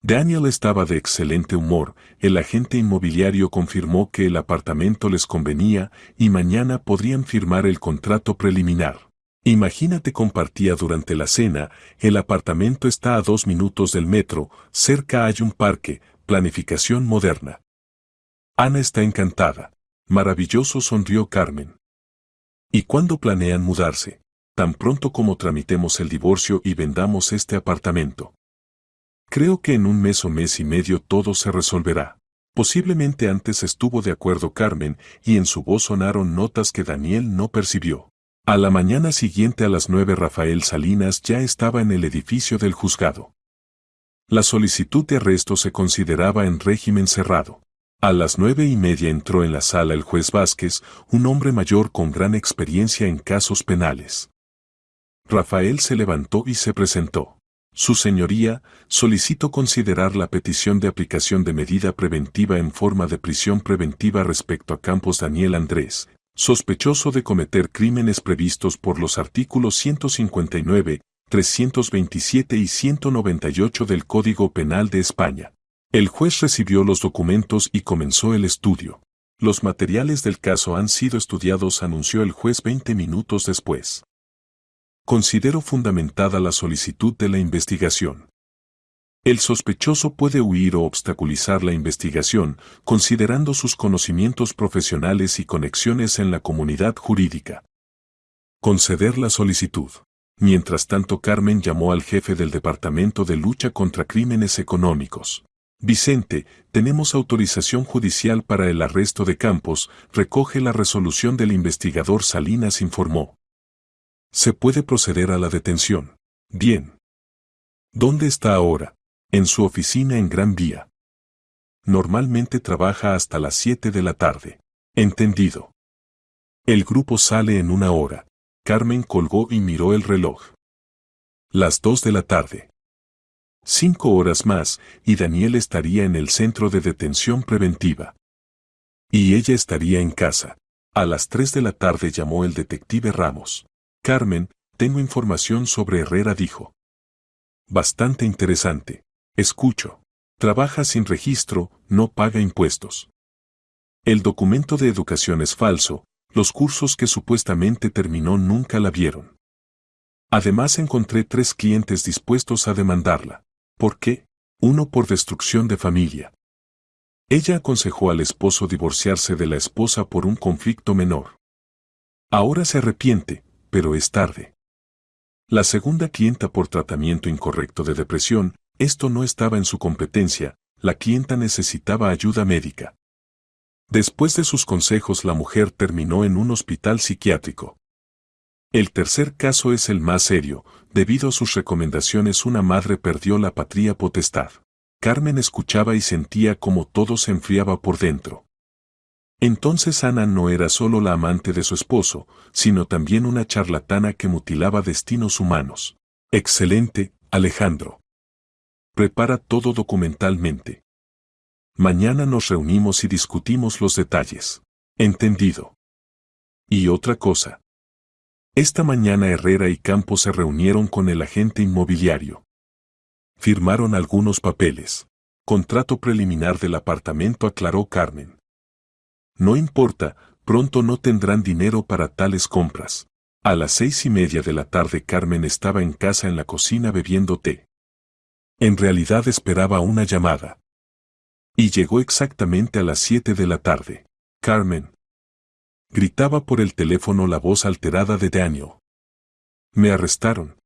Daniel estaba de excelente humor, el agente inmobiliario confirmó que el apartamento les convenía y mañana podrían firmar el contrato preliminar. Imagínate, compartía durante la cena, el apartamento está a 2 minutos del metro, cerca hay un parque, planificación moderna. Ana está encantada. Maravilloso, sonrió Carmen. ¿Y cuándo planean mudarse? Tan pronto como tramitemos el divorcio y vendamos este apartamento. Creo que en un mes o mes y medio todo se resolverá. Posiblemente antes, estuvo de acuerdo Carmen, y en su voz sonaron notas que Daniel no percibió. A la mañana siguiente a las 9 Rafael Salinas ya estaba en el edificio del juzgado. La solicitud de arresto se consideraba en régimen cerrado. A las 9:30 entró en la sala el juez Vázquez, un hombre mayor con gran experiencia en casos penales. Rafael se levantó y se presentó. Su señoría, solicito considerar la petición de aplicación de medida preventiva en forma de prisión preventiva respecto a Campos Daniel Andrés, sospechoso de cometer crímenes previstos por los artículos 159, 327 y 198 del Código Penal de España. El juez recibió los documentos y comenzó el estudio. Los materiales del caso han sido estudiados, anunció el juez 20 minutos después. Considero fundamentada la solicitud de la investigación. El sospechoso puede huir o obstaculizar la investigación, considerando sus conocimientos profesionales y conexiones en la comunidad jurídica. Conceder la solicitud. Mientras tanto, Carmen llamó al jefe del Departamento de Lucha contra Crímenes Económicos. Vicente, tenemos autorización judicial para el arresto de Campos, recoge la resolución del investigador Salinas, informó. Se puede proceder a la detención. Bien. ¿Dónde está ahora? En su oficina en Gran Vía. Normalmente trabaja hasta las 7 de la tarde. Entendido. El grupo sale en 1 hora. Carmen colgó y miró el reloj. Las 2 de la tarde. 5 horas más, y Daniel estaría en el centro de detención preventiva. Y ella estaría en casa. A las 3 de la tarde llamó el detective Ramos. Carmen, tengo información sobre Herrera, dijo. Bastante interesante. Escucho. Trabaja sin registro, no paga impuestos. El documento de educación es falso, los cursos que supuestamente terminó nunca la vieron. Además encontré 3 clientes dispuestos a demandarla. ¿Por qué? 1 por destrucción de familia. Ella aconsejó al esposo divorciarse de la esposa por un conflicto menor. Ahora se arrepiente, pero es tarde. La segunda clienta por tratamiento incorrecto de depresión, esto no estaba en su competencia, la clienta necesitaba ayuda médica. Después de sus consejos la mujer terminó en un hospital psiquiátrico. El tercer caso es el más serio, debido a sus recomendaciones una madre perdió la patria potestad. Carmen escuchaba y sentía como todo se enfriaba por dentro. Entonces Ana no era solo la amante de su esposo, sino también una charlatana que mutilaba destinos humanos. Excelente, Alejandro. Prepara todo documentalmente. Mañana nos reunimos y discutimos los detalles. Entendido. Y otra cosa. Esta mañana Herrera y Campos se reunieron con el agente inmobiliario. Firmaron algunos papeles. Contrato preliminar del apartamento, aclaró Carmen. No importa, pronto no tendrán dinero para tales compras. A las 6:30 de la tarde Carmen estaba en casa en la cocina bebiendo té. En realidad esperaba una llamada. Y llegó exactamente a las 7 de la tarde. Carmen. Gritaba por el teléfono la voz alterada de Daniel. Me arrestaron.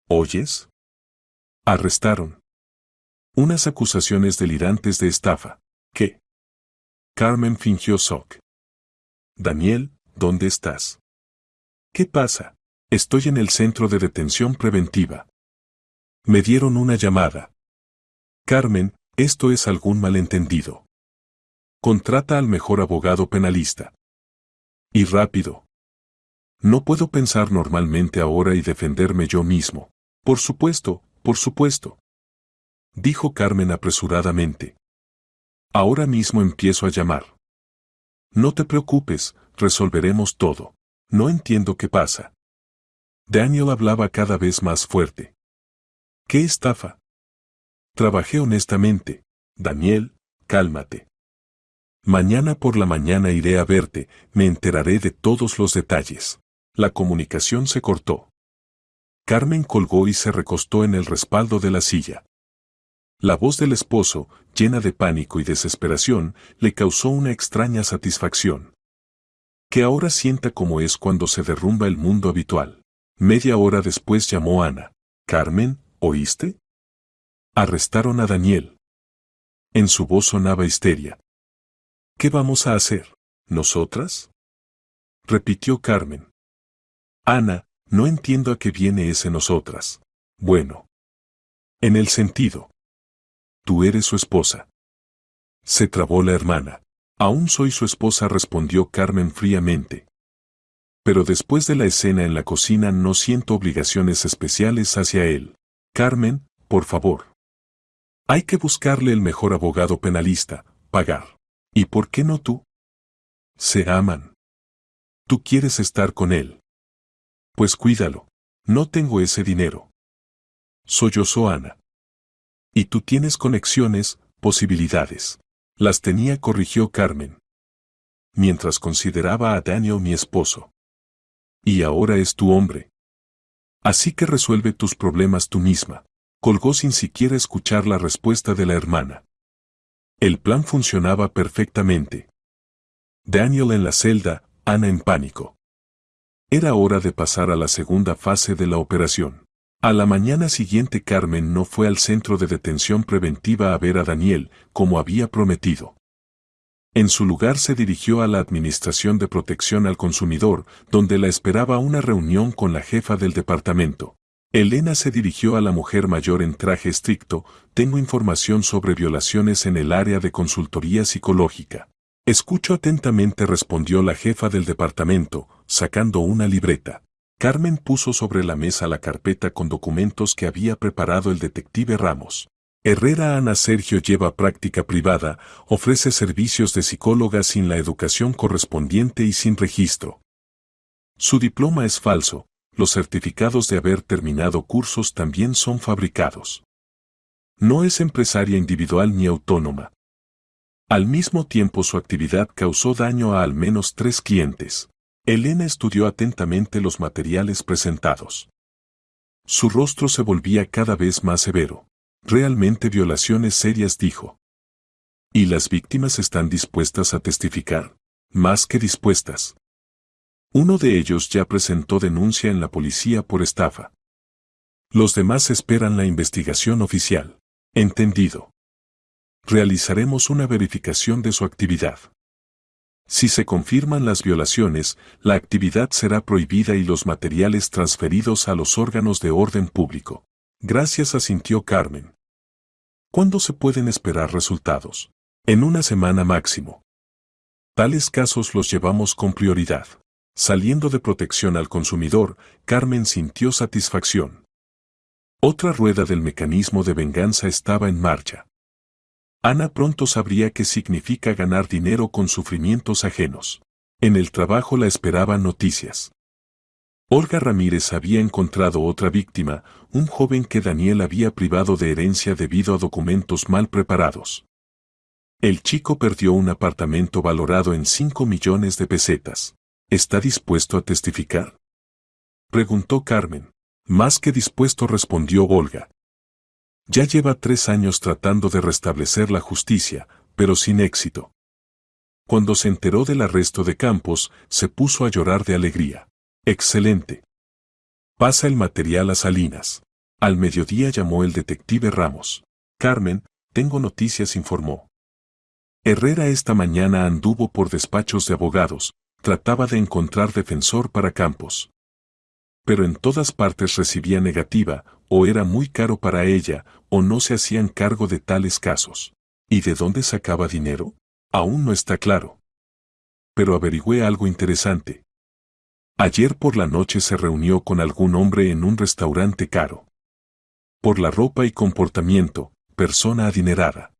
¿Oyes? Arrestaron. Unas acusaciones delirantes de estafa. ¿Qué? Carmen fingió shock. Daniel, ¿dónde estás? ¿Qué pasa? Estoy en el centro de detención preventiva. Me dieron una llamada. Carmen, esto es algún malentendido. Contrata al mejor abogado penalista. Y rápido. No puedo pensar normalmente ahora y defenderme yo mismo. Por supuesto, dijo Carmen apresuradamente. Ahora mismo empiezo a llamar. No te preocupes, resolveremos todo. No entiendo qué pasa. Daniel hablaba cada vez más fuerte. ¿Qué estafa? Trabajé honestamente. Daniel, cálmate. Mañana por la mañana iré a verte, me enteraré de todos los detalles. La comunicación se cortó. Carmen colgó y se recostó en el respaldo de la silla. La voz del esposo, llena de pánico y desesperación, le causó una extraña satisfacción. Que ahora sienta como es cuando se derrumba el mundo habitual. Media hora después llamó Ana. Carmen, ¿oíste? Arrestaron a Daniel. En su voz sonaba histeria. ¿Qué vamos a hacer? ¿Nosotras? Repitió Carmen. Ana, no entiendo a qué viene ese nosotras. Bueno. En el sentido. Tú eres su esposa. Se trabó la hermana. Aún soy su esposa, respondió Carmen fríamente. Pero después de la escena en la cocina no siento obligaciones especiales hacia él. Carmen, por favor. Hay que buscarle el mejor abogado penalista, pagar. ¿Y por qué no tú? Se aman. Tú quieres estar con él. Pues cuídalo. No tengo ese dinero. Sollozó Ana. Y tú tienes conexiones, posibilidades. Las tenía, corrigió Carmen. Mientras consideraba a Daniel mi esposo. Y ahora es tu hombre. Así que resuelve tus problemas tú misma. Colgó sin siquiera escuchar la respuesta de la hermana. El plan funcionaba perfectamente. Daniel en la celda, Ana en pánico. Era hora de pasar a la segunda fase de la operación. A la mañana siguiente Carmen no fue al centro de detención preventiva a ver a Daniel, como había prometido. En su lugar se dirigió a la Administración de Protección al Consumidor, donde la esperaba una reunión con la jefa del departamento. Elena se dirigió a la mujer mayor en traje estricto. Tengo información sobre violaciones en el área de consultoría psicológica. Escucho atentamente, respondió la jefa del departamento, sacando una libreta. Carmen puso sobre la mesa la carpeta con documentos que había preparado el detective Ramos. Herrera Ana Sergio lleva práctica privada, ofrece servicios de psicóloga sin la educación correspondiente y sin registro. Su diploma es falso, los certificados de haber terminado cursos también son fabricados. No es empresaria individual ni autónoma. Al mismo tiempo su actividad causó daño a al menos 3 clientes. Elena estudió atentamente los materiales presentados. Su rostro se volvía cada vez más severo. Realmente violaciones serias, dijo. ¿Y las víctimas están dispuestas a testificar? Más que dispuestas. Uno de ellos ya presentó denuncia en la policía por estafa. Los demás esperan la investigación oficial. Entendido. Realizaremos una verificación de su actividad. Si se confirman las violaciones, la actividad será prohibida y los materiales transferidos a los órganos de orden público. Gracias, asintió Carmen. ¿Cuándo se pueden esperar resultados? En una semana máximo. Tales casos los llevamos con prioridad. Saliendo de Protección al Consumidor, Carmen sintió satisfacción. Otra rueda del mecanismo de venganza estaba en marcha. Ana pronto sabría qué significa ganar dinero con sufrimientos ajenos. En el trabajo la esperaban noticias. Olga Ramírez había encontrado otra víctima, un joven que Daniel había privado de herencia debido a documentos mal preparados. El chico perdió un apartamento valorado en 5 millones de pesetas. ¿Está dispuesto a testificar? Preguntó Carmen. Más que dispuesto, respondió Olga. Ya lleva 3 años tratando de restablecer la justicia, pero sin éxito. Cuando se enteró del arresto de Campos, se puso a llorar de alegría. Excelente. Pasa el material a Salinas. Al mediodía llamó el detective Ramos. Carmen, tengo noticias, informó. Herrera esta mañana anduvo por despachos de abogados, trataba de encontrar defensor para Campos. Pero en todas partes recibía negativa, o era muy caro para ella, o no se hacían cargo de tales casos. ¿Y de dónde sacaba dinero? Aún no está claro. Pero averigüé algo interesante. Ayer por la noche se reunió con algún hombre en un restaurante caro. Por la ropa y comportamiento, persona adinerada.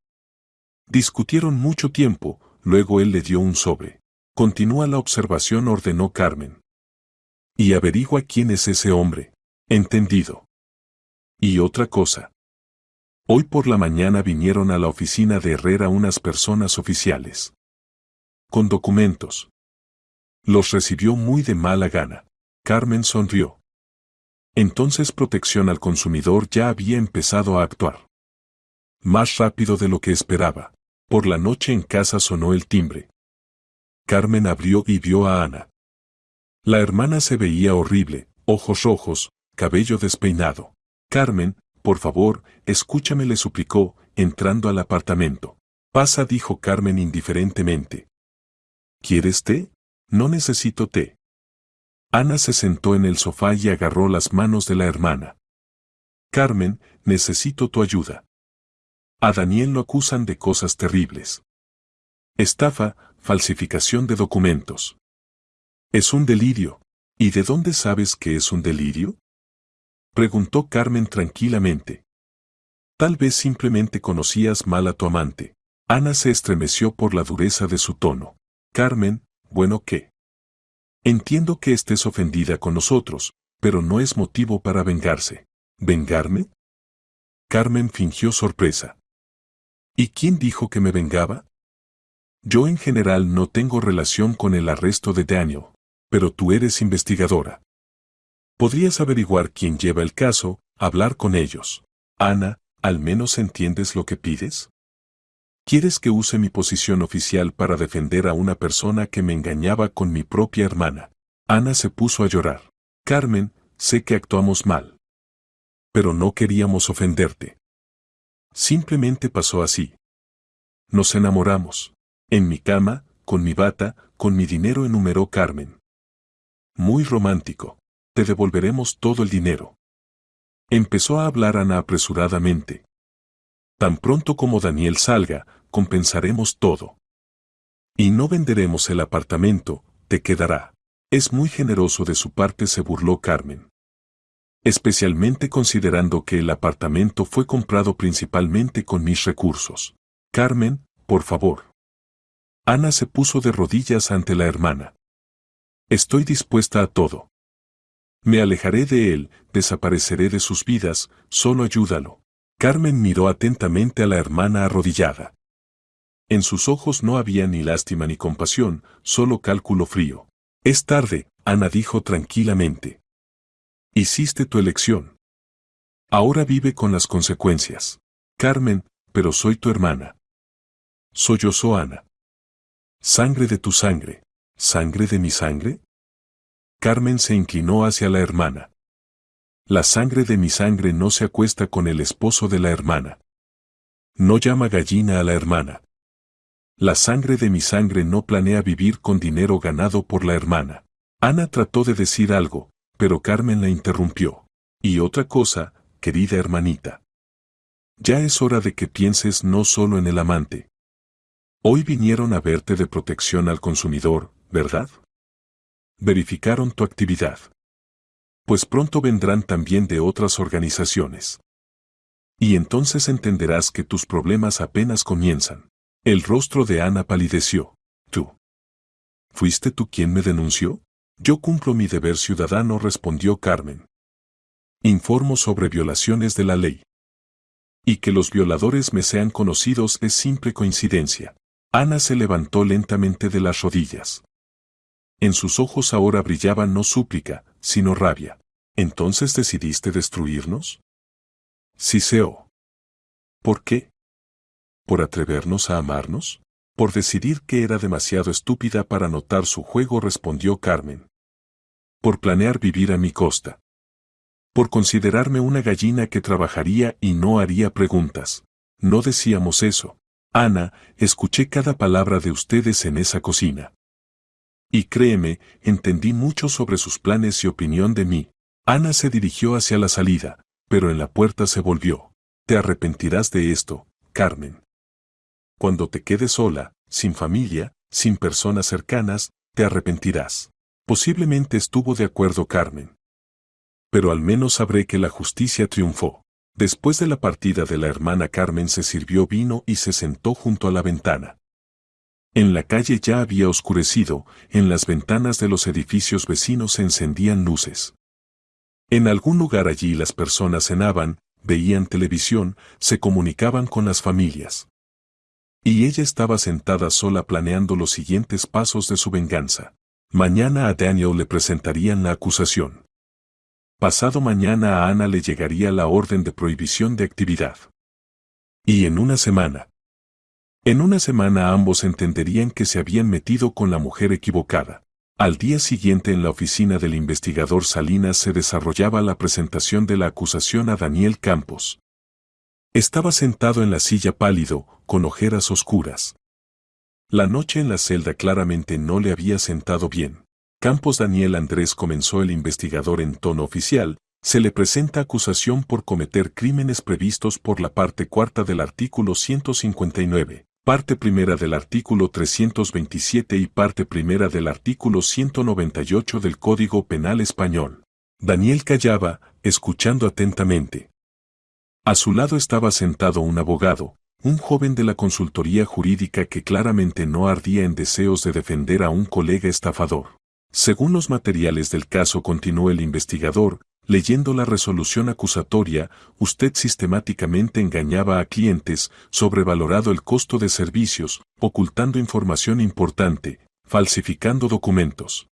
Discutieron mucho tiempo, luego él le dio un sobre. Continúa la observación, ordenó Carmen. Y averigua quién es ese hombre. Entendido. Y otra cosa. Hoy por la mañana vinieron a la oficina de Herrera unas personas oficiales. Con documentos. Los recibió muy de mala gana. Carmen sonrió. Entonces Protección al Consumidor ya había empezado a actuar. Más rápido de lo que esperaba. Por la noche en casa sonó el timbre. Carmen abrió y vio a Ana. La hermana se veía horrible, ojos rojos, cabello despeinado. Carmen, por favor, escúchame, le suplicó, entrando al apartamento. Pasa, dijo Carmen indiferentemente. ¿Quieres té? No necesito té. Ana se sentó en el sofá y agarró las manos de la hermana. Carmen, necesito tu ayuda. A Daniel lo acusan de cosas terribles. Estafa, falsificación de documentos. Es un delirio. ¿Y de dónde sabes que es un delirio? Preguntó Carmen tranquilamente. Tal vez simplemente conocías mal a tu amante. Ana se estremeció por la dureza de su tono. Carmen, bueno, ¿qué? Entiendo que estés ofendida con nosotros, pero no es motivo para vengarse. ¿Vengarme? Carmen fingió sorpresa. ¿Y quién dijo que me vengaba? Yo en general no tengo relación con el arresto de Daniel, pero tú eres investigadora. Podrías averiguar quién lleva el caso, hablar con ellos. Ana, ¿al menos entiendes lo que pides? ¿Quieres que use mi posición oficial para defender a una persona que me engañaba con mi propia hermana? Ana se puso a llorar. Carmen, sé que actuamos mal. Pero no queríamos ofenderte. Simplemente pasó así. Nos enamoramos. En mi cama, con mi bata, con mi dinero, enumeró Carmen. Muy romántico. Te devolveremos todo el dinero. Empezó a hablar Ana apresuradamente. Tan pronto como Daniel salga, compensaremos todo. Y no venderemos el apartamento, te quedará. Es muy generoso de su parte, se burló Carmen. Especialmente considerando que el apartamento fue comprado principalmente con mis recursos. Carmen, por favor. Ana se puso de rodillas ante la hermana. Estoy dispuesta a todo. Me alejaré de él, desapareceré de sus vidas, solo ayúdalo. Carmen miró atentamente a la hermana arrodillada. En sus ojos no había ni lástima ni compasión, solo cálculo frío. Es tarde, Ana dijo tranquilamente. Hiciste tu elección. Ahora vive con las consecuencias. Carmen, pero soy tu hermana. Sollozó Ana. Sangre de tu sangre, ¿sangre de mi sangre? Carmen se inclinó hacia la hermana. La sangre de mi sangre no se acuesta con el esposo de la hermana. No llama gallina a la hermana. La sangre de mi sangre no planea vivir con dinero ganado por la hermana. Ana trató de decir algo, pero Carmen la interrumpió. Y otra cosa, querida hermanita. Ya es hora de que pienses no solo en el amante. Hoy vinieron a verte de Protección al Consumidor, ¿verdad? Verificaron tu actividad. Pues pronto vendrán también de otras organizaciones. Y entonces entenderás que tus problemas apenas comienzan. El rostro de Ana palideció. ¿Tú? ¿Fuiste tú quien me denunció? Yo cumplo mi deber ciudadano, respondió Carmen. Informo sobre violaciones de la ley. Y que los violadores me sean conocidos es simple coincidencia. Ana se levantó lentamente de las rodillas. En sus ojos ahora brillaba no súplica, sino rabia. ¿Entonces decidiste destruirnos? Siseo. ¿Por qué? ¿Por atrevernos a amarnos? Por decidir que era demasiado estúpida para notar su juego, respondió Carmen. Por planear vivir a mi costa. Por considerarme una gallina que trabajaría y no haría preguntas. No decíamos eso. Ana, escuché cada palabra de ustedes en esa cocina. Y créeme, entendí mucho sobre sus planes y opinión de mí. Ana se dirigió hacia la salida, pero en la puerta se volvió. Te arrepentirás de esto, Carmen. Cuando te quedes sola, sin familia, sin personas cercanas, te arrepentirás. Posiblemente estuvo de acuerdo Carmen. Pero al menos sabré que la justicia triunfó. Después de la partida de la hermana Carmen se sirvió vino y se sentó junto a la ventana. En la calle ya había oscurecido, en las ventanas de los edificios vecinos se encendían luces. En algún lugar allí las personas cenaban, veían televisión, se comunicaban con las familias. Y ella estaba sentada sola planeando los siguientes pasos de su venganza. Mañana a Daniel le presentarían la acusación. Pasado mañana a Ana le llegaría la orden de prohibición de actividad. Y en una semana ambos entenderían que se habían metido con la mujer equivocada. Al día siguiente en la oficina del investigador Salinas se desarrollaba la presentación de la acusación a Daniel Campos. Estaba sentado en la silla pálido, con ojeras oscuras. La noche en la celda claramente no le había sentado bien. Campos Daniel Andrés, comenzó el investigador en tono oficial, se le presenta acusación por cometer crímenes previstos por la parte cuarta del artículo 159, parte primera del artículo 327 y parte primera del artículo 198 del Código Penal Español. Daniel callaba, escuchando atentamente. A su lado estaba sentado un abogado, un joven de la consultoría jurídica que claramente no ardía en deseos de defender a un colega estafador. Según los materiales del caso, continuó el investigador, leyendo la resolución acusatoria, usted sistemáticamente engañaba a clientes, sobrevalorado el costo de servicios, ocultando información importante, falsificando documentos.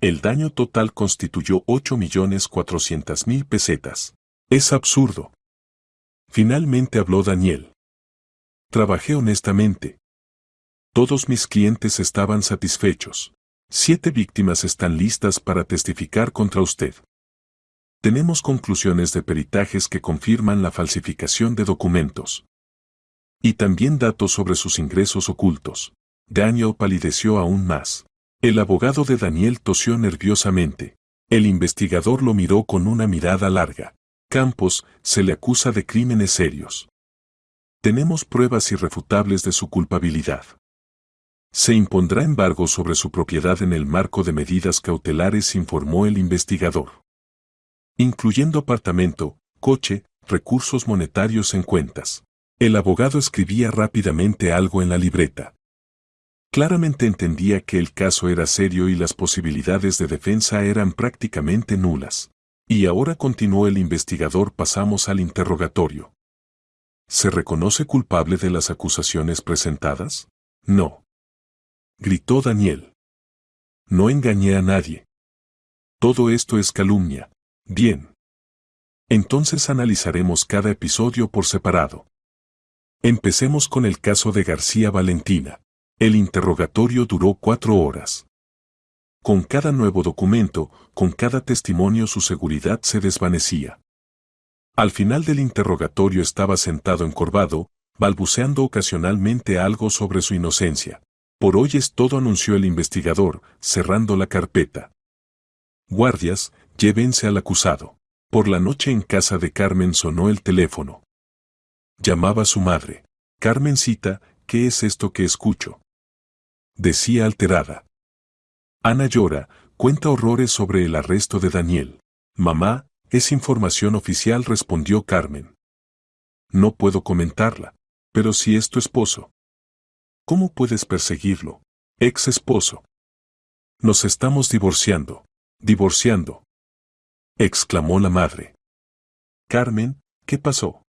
El daño total constituyó 8.400.000 pesetas. Es absurdo. Finalmente habló Daniel. Trabajé honestamente. Todos mis clientes estaban satisfechos. 7 víctimas están listas para testificar contra usted. Tenemos conclusiones de peritajes que confirman la falsificación de documentos. Y también datos sobre sus ingresos ocultos. Daniel palideció aún más. El abogado de Daniel tosió nerviosamente. El investigador lo miró con una mirada larga. Campos, se le acusa de crímenes serios. Tenemos pruebas irrefutables de su culpabilidad. Se impondrá embargo sobre su propiedad en el marco de medidas cautelares, informó el investigador. Incluyendo apartamento, coche, recursos monetarios en cuentas. El abogado escribía rápidamente algo en la libreta. Claramente entendía que el caso era serio y las posibilidades de defensa eran prácticamente nulas. Y ahora, continuó el investigador, pasamos al interrogatorio. ¿Se reconoce culpable de las acusaciones presentadas? No. Gritó Daniel. No engañé a nadie. Todo esto es calumnia. Bien. Entonces analizaremos cada episodio por separado. Empecemos con el caso de García Valentina. El interrogatorio duró 4 horas. Con cada nuevo documento, con cada testimonio, su seguridad se desvanecía. Al final del interrogatorio estaba sentado encorvado, balbuceando ocasionalmente algo sobre su inocencia. Por hoy es todo, anunció el investigador, cerrando la carpeta. Guardias, llévense al acusado. Por la noche en casa de Carmen sonó el teléfono. Llamaba su madre. Carmencita, ¿qué es esto que escucho?, decía alterada. Ana llora, cuenta horrores sobre el arresto de Daniel. Mamá, es información oficial, respondió Carmen. No puedo comentarla, pero si es tu esposo. ¿Cómo puedes perseguirlo? Ex esposo. Nos estamos divorciando. Divorciando, exclamó la madre. Carmen, ¿qué pasó?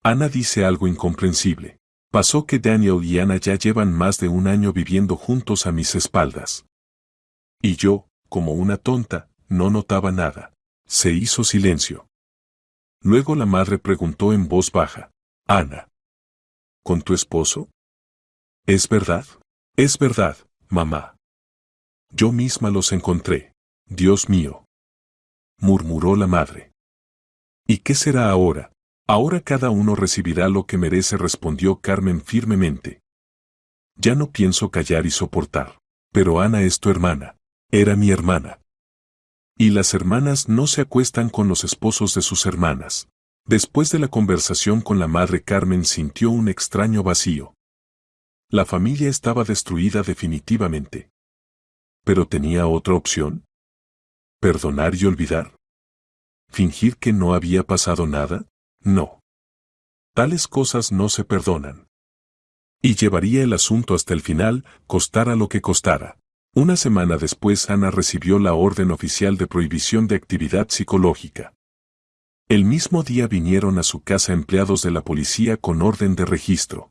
Ana dice algo incomprensible. Pasó que Daniel y Ana ya llevan más de 1 año viviendo juntos a mis espaldas. Y yo, como una tonta, no notaba nada. Se hizo silencio. Luego la madre preguntó en voz baja: Ana, ¿con tu esposo? ¿Es verdad? Es verdad, mamá. Yo misma los encontré. Dios mío, murmuró la madre. ¿Y qué será ahora? Ahora cada uno recibirá lo que merece, respondió Carmen firmemente. Ya no pienso callar y soportar. Pero Ana es tu hermana. Era mi hermana. Y las hermanas no se acuestan con los esposos de sus hermanas. Después de la conversación con la madre, Carmen sintió un extraño vacío. La familia estaba destruida definitivamente. ¿Pero tenía otra opción? ¿Perdonar y olvidar? ¿Fingir que no había pasado nada? No. Tales cosas no se perdonan. Y llevaría el asunto hasta el final, costara lo que costara. Una semana después, Ana recibió la orden oficial de prohibición de actividad psicológica. El mismo día vinieron a su casa empleados de la policía con orden de registro.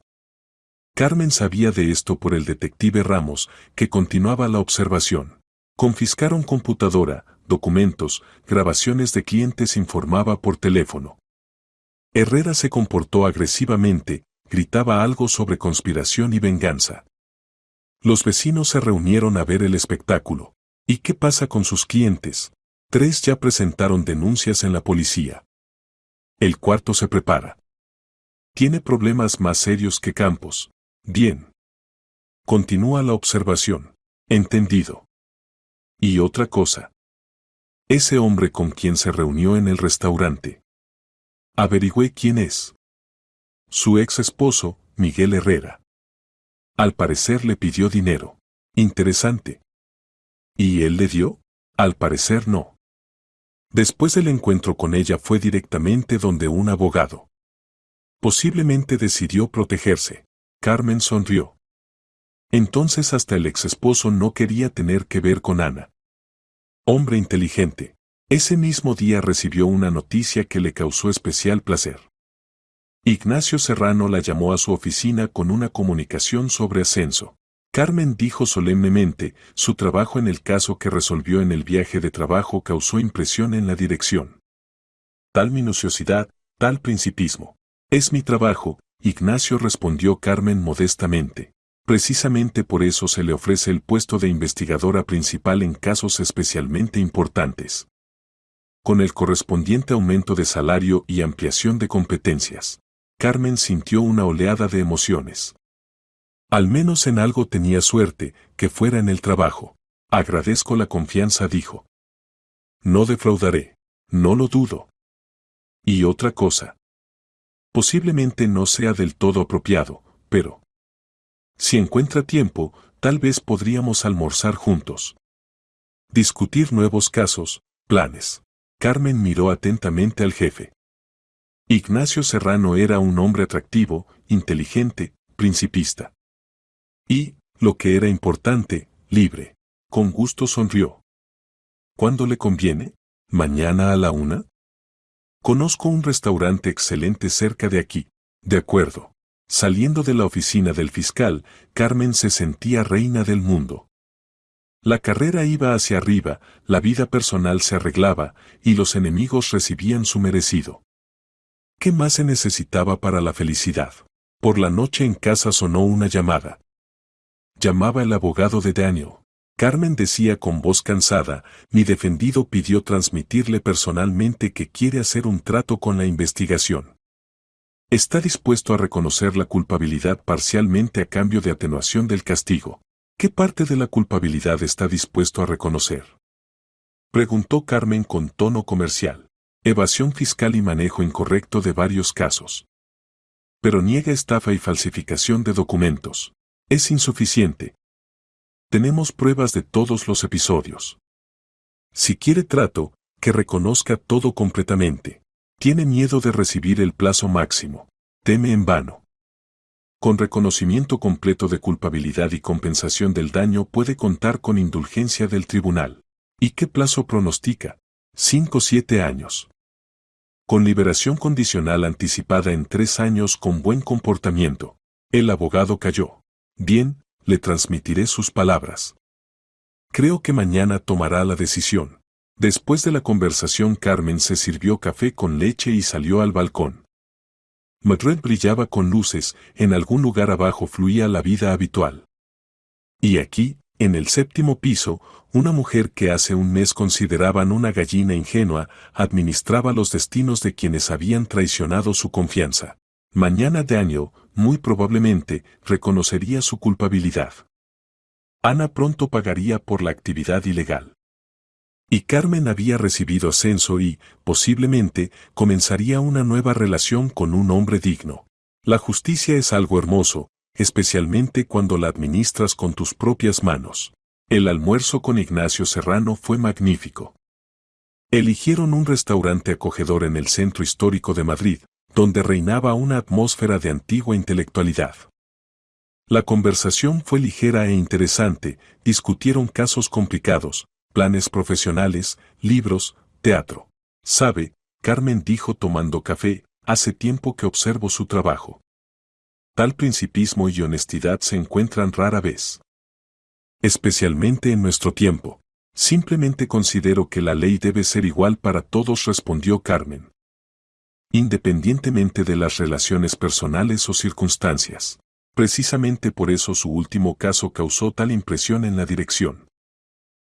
Carmen sabía de esto por el detective Ramos, que continuaba la observación. Confiscaron computadora, documentos, grabaciones de clientes, informaba por teléfono. Herrera se comportó agresivamente, gritaba algo sobre conspiración y venganza. Los vecinos se reunieron a ver el espectáculo. ¿Y qué pasa con sus clientes? 3 ya presentaron denuncias en la policía. El cuarto se prepara. Tiene problemas más serios que Campos. Bien. Continúa la observación. Entendido. Y otra cosa. Ese hombre con quien se reunió en el restaurante. Averigüé quién es. Su ex esposo, Miguel Herrera. Al parecer le pidió dinero. Interesante. ¿Y él le dio? Al parecer no. Después del encuentro con ella fue directamente donde un abogado. Posiblemente decidió protegerse. Carmen sonrió. Entonces hasta el ex esposo no quería tener que ver con Ana. Hombre inteligente. Ese mismo día recibió una noticia que le causó especial placer. Ignacio Serrano la llamó a su oficina con una comunicación sobre ascenso. Carmen dijo solemnemente: su trabajo en el caso que resolvió en el viaje de trabajo causó impresión en la dirección. Tal minuciosidad, tal principismo. Es mi trabajo, Ignacio, respondió Carmen modestamente. Precisamente por eso se le ofrece el puesto de investigadora principal en casos especialmente importantes. Con el correspondiente aumento de salario y ampliación de competencias. Carmen sintió una oleada de emociones. Al menos en algo tenía suerte, que fuera en el trabajo. Agradezco la confianza, dijo. No defraudaré. No lo dudo. Y otra cosa. Posiblemente no sea del todo apropiado, pero... si encuentra tiempo, tal vez podríamos almorzar juntos. Discutir nuevos casos, planes. Carmen miró atentamente al jefe. Ignacio Serrano era un hombre atractivo, inteligente, principista. Y, lo que era importante, libre. Con gusto sonrió. ¿Cuándo le conviene? ¿Mañana a la 1? Conozco un restaurante excelente cerca de aquí. De acuerdo. Saliendo de la oficina del fiscal, Carmen se sentía reina del mundo. La carrera iba hacia arriba, la vida personal se arreglaba, y los enemigos recibían su merecido. ¿Qué más se necesitaba para la felicidad? Por la noche en casa sonó una llamada. Llamaba el abogado de Daniel. Carmen decía con voz cansada: mi defendido pidió transmitirle personalmente que quiere hacer un trato con la investigación. Está dispuesto a reconocer la culpabilidad parcialmente a cambio de atenuación del castigo. ¿Qué parte de la culpabilidad está dispuesto a reconocer? Preguntó Carmen con tono comercial. Evasión fiscal y manejo incorrecto de varios casos. Pero niega estafa y falsificación de documentos. Es insuficiente. Tenemos pruebas de todos los episodios. Si quiere trato, que reconozca todo completamente. Tiene miedo de recibir el plazo máximo. Teme en vano. Con reconocimiento completo de culpabilidad y compensación del daño puede contar con indulgencia del tribunal. ¿Y qué plazo pronostica? 5 o 7 años. Con liberación condicional anticipada en 3 años con buen comportamiento. El abogado calló. Bien, le transmitiré sus palabras. Creo que mañana tomará la decisión. Después de la conversación, Carmen se sirvió café con leche y salió al balcón. Madrid brillaba con luces, en algún lugar abajo fluía la vida habitual. Y aquí, en el séptimo piso, una mujer que hace un mes consideraban una gallina ingenua, administraba los destinos de quienes habían traicionado su confianza. Mañana Daniel, muy probablemente, reconocería su culpabilidad. Ana pronto pagaría por la actividad ilegal. Y Carmen había recibido ascenso y, posiblemente, comenzaría una nueva relación con un hombre digno. La justicia es algo hermoso, especialmente cuando la administras con tus propias manos. El almuerzo con Ignacio Serrano fue magnífico. Eligieron un restaurante acogedor en el centro histórico de Madrid, donde reinaba una atmósfera de antigua intelectualidad. La conversación fue ligera e interesante, discutieron casos complicados, planes profesionales, libros, teatro. Sabe, Carmen dijo tomando café, hace tiempo que observo su trabajo. Tal principismo y honestidad se encuentran rara vez. Especialmente en nuestro tiempo. Simplemente considero que la ley debe ser igual para todos, respondió Carmen. Independientemente de las relaciones personales o circunstancias. Precisamente por eso su último caso causó tal impresión en la dirección.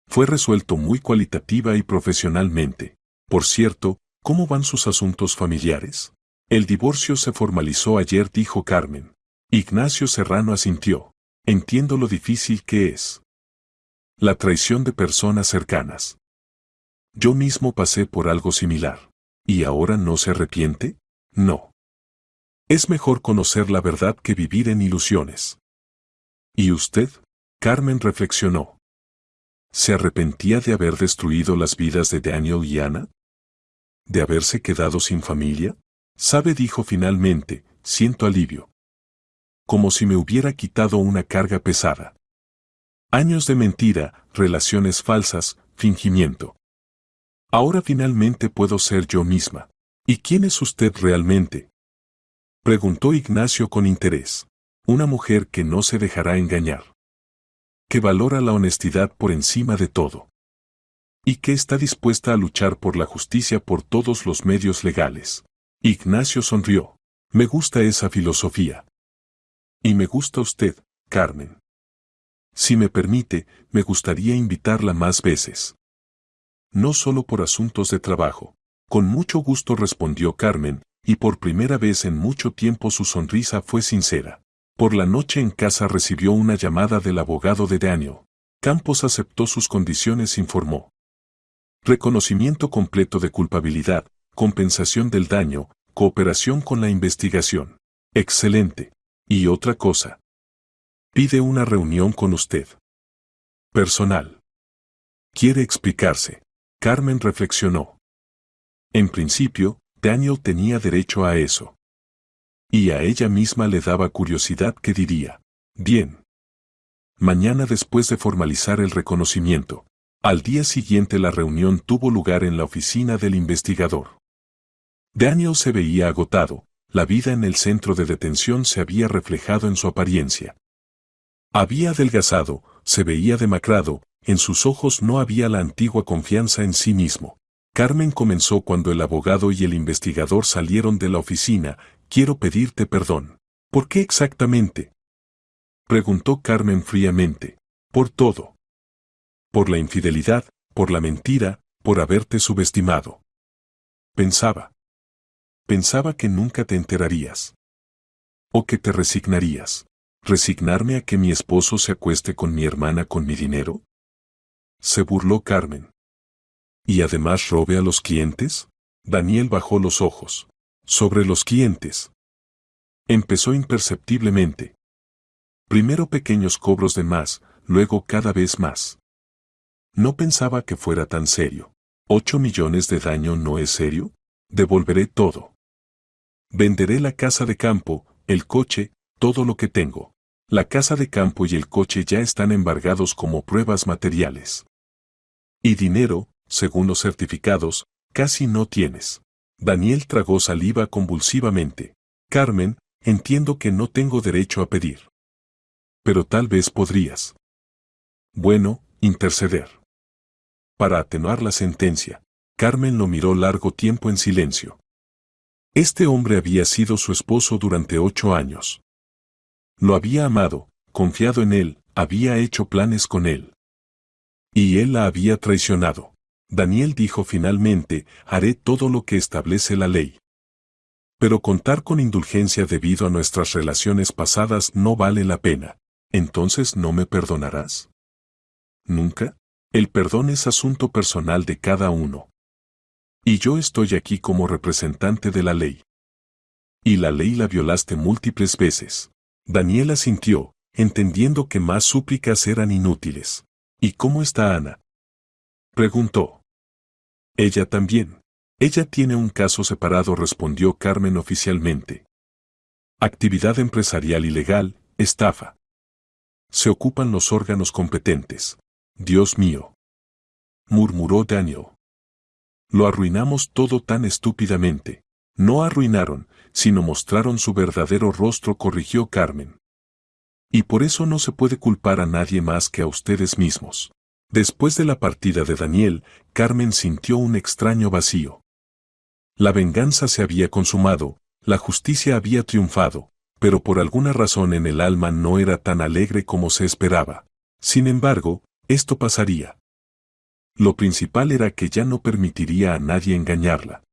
Fue resuelto muy cualitativa y profesionalmente. Por cierto, ¿cómo van sus asuntos familiares? El divorcio se formalizó ayer, dijo Carmen. Ignacio Serrano asintió. Entiendo lo difícil que es. La traición de personas cercanas. Yo mismo pasé por algo similar. ¿Y ahora no se arrepiente? No. Es mejor conocer la verdad que vivir en ilusiones. ¿Y usted? Carmen reflexionó. ¿Se arrepentía de haber destruido las vidas de Daniel y Ana? ¿De haberse quedado sin familia? Sabe, dijo finalmente, siento alivio. Como si me hubiera quitado una carga pesada. Años de mentira, relaciones falsas, fingimiento. Ahora finalmente puedo ser yo misma. ¿Y quién es usted realmente? Preguntó Ignacio con interés. Una mujer que no se dejará engañar. Que valora la honestidad por encima de todo. Y que está dispuesta a luchar por la justicia por todos los medios legales. Ignacio sonrió. Me gusta esa filosofía. Y me gusta usted, Carmen. Si me permite, me gustaría invitarla más veces. No solo por asuntos de trabajo. Con mucho gusto, respondió Carmen, y por primera vez en mucho tiempo su sonrisa fue sincera. Por la noche en casa recibió una llamada del abogado de Daniel. Campos aceptó sus condiciones, informó. Reconocimiento completo de culpabilidad, compensación del daño, cooperación con la investigación. Excelente. Y otra cosa. Pide una reunión con usted. Personal. Quiere explicarse. Carmen reflexionó. En principio, Daniel tenía derecho a eso. Y a ella misma le daba curiosidad qué diría. Bien. Mañana, después de formalizar el reconocimiento. Al día siguiente la reunión tuvo lugar en la oficina del investigador. Daniel se veía agotado, la vida en el centro de detención se había reflejado en su apariencia. Había adelgazado, se veía demacrado, en sus ojos no había la antigua confianza en sí mismo. Carmen comenzó cuando el abogado y el investigador salieron de la oficina. Quiero pedirte perdón. ¿Por qué exactamente? Preguntó Carmen fríamente. Por todo. Por la infidelidad, por la mentira, por haberte subestimado. Pensaba que nunca te enterarías. O que te resignarías. ¿Resignarme a que mi esposo se acueste con mi hermana con mi dinero? Se burló Carmen. ¿Y además robe a los clientes? Daniel bajó los ojos. Sobre los clientes. Empezó imperceptiblemente. Primero pequeños cobros de más, luego cada vez más. No pensaba que fuera tan serio. ¿8 millones de daño no es serio? Devolveré todo. Venderé la casa de campo, el coche, todo lo que tengo. La casa de campo y el coche ya están embargados como pruebas materiales. Y dinero, según los certificados, casi no tienes. Daniel tragó saliva convulsivamente. Carmen, entiendo que no tengo derecho a pedir. Pero tal vez podrías. Bueno, interceder. para atenuar la sentencia. Carmen lo miró largo tiempo en silencio. Este hombre había sido su esposo durante 8 años. Lo había amado, confiado en él, había hecho planes con él. Y él la había traicionado. Daniel dijo finalmente, haré todo lo que establece la ley. Pero contar con indulgencia debido a nuestras relaciones pasadas no vale la pena. ¿Entonces no me perdonarás? ¿Nunca? El perdón es asunto personal de cada uno. Y yo estoy aquí como representante de la ley. Y la ley la violaste múltiples veces. Daniel asintió, entendiendo que más súplicas eran inútiles. ¿Y cómo está Ana?, preguntó. Ella también. Ella tiene un caso separado, respondió Carmen oficialmente. Actividad empresarial ilegal, estafa. Se ocupan los órganos competentes. Dios mío, murmuró Daniel. Lo arruinamos todo tan estúpidamente. No arruinaron, sino mostraron su verdadero rostro, corrigió Carmen. Y por eso no se puede culpar a nadie más que a ustedes mismos. Después de la partida de Daniel, Carmen sintió un extraño vacío. La venganza se había consumado, la justicia había triunfado, pero por alguna razón en el alma no era tan alegre como se esperaba. Sin embargo, esto pasaría. Lo principal era que ya no permitiría a nadie engañarla.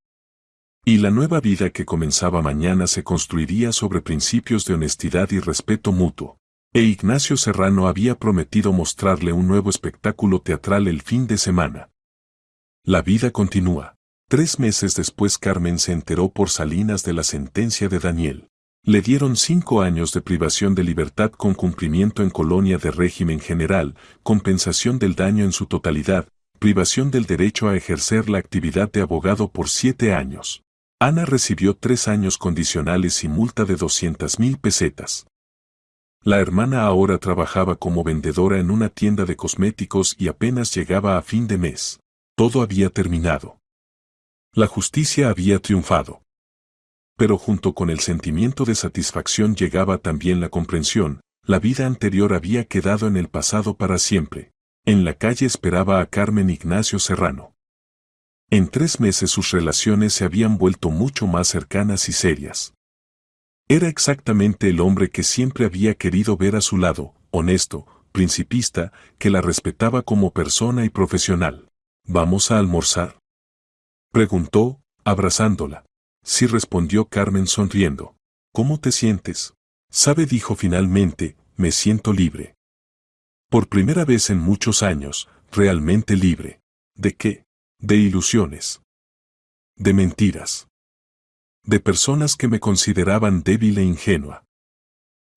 Y la nueva vida que comenzaba mañana se construiría sobre principios de honestidad y respeto mutuo. E Ignacio Serrano había prometido mostrarle un nuevo espectáculo teatral el fin de semana. La vida continúa. 3 meses después Carmen se enteró por Salinas de la sentencia de Daniel. Le dieron 5 años de privación de libertad con cumplimiento en colonia de régimen general, compensación del daño en su totalidad, privación del derecho a ejercer la actividad de abogado por 7 años. Ana recibió 3 años condicionales y multa de 200.000 pesetas. La hermana ahora trabajaba como vendedora en una tienda de cosméticos y apenas llegaba a fin de mes. Todo había terminado. La justicia había triunfado. Pero junto con el sentimiento de satisfacción llegaba también la comprensión, la vida anterior había quedado en el pasado para siempre. En la calle esperaba a Carmen Ignacio Serrano. En 3 meses sus relaciones se habían vuelto mucho más cercanas y serias. Era exactamente el hombre que siempre había querido ver a su lado, honesto, principista, que la respetaba como persona y profesional. ¿Vamos a almorzar?, preguntó, abrazándola. Sí, respondió Carmen sonriendo. ¿Cómo te sientes? Sabe, dijo finalmente, me siento libre. Por primera vez en muchos años, realmente libre. ¿De qué? De ilusiones. De mentiras. De personas que me consideraban débil e ingenua.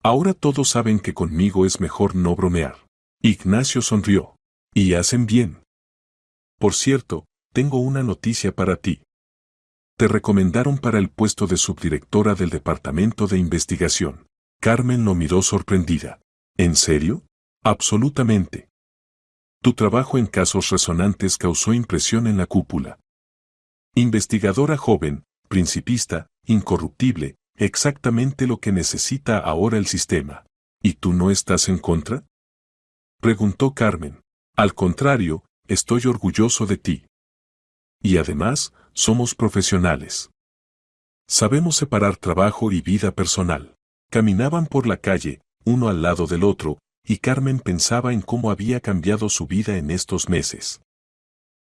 Ahora todos saben que conmigo es mejor no bromear. Ignacio sonrió. Y hacen bien. Por cierto, tengo una noticia para ti. Te recomendaron para el puesto de subdirectora del departamento de investigación. Carmen lo miró sorprendida. ¿En serio? Absolutamente. Tu trabajo en casos resonantes causó impresión en la cúpula. Investigadora joven, principista, incorruptible, exactamente lo que necesita ahora el sistema. ¿Y tú no estás en contra?, preguntó Carmen. Al contrario, estoy orgulloso de ti. Y además, somos profesionales. Sabemos separar trabajo y vida personal. Caminaban por la calle, uno al lado del otro, y Carmen pensaba en cómo había cambiado su vida en estos meses.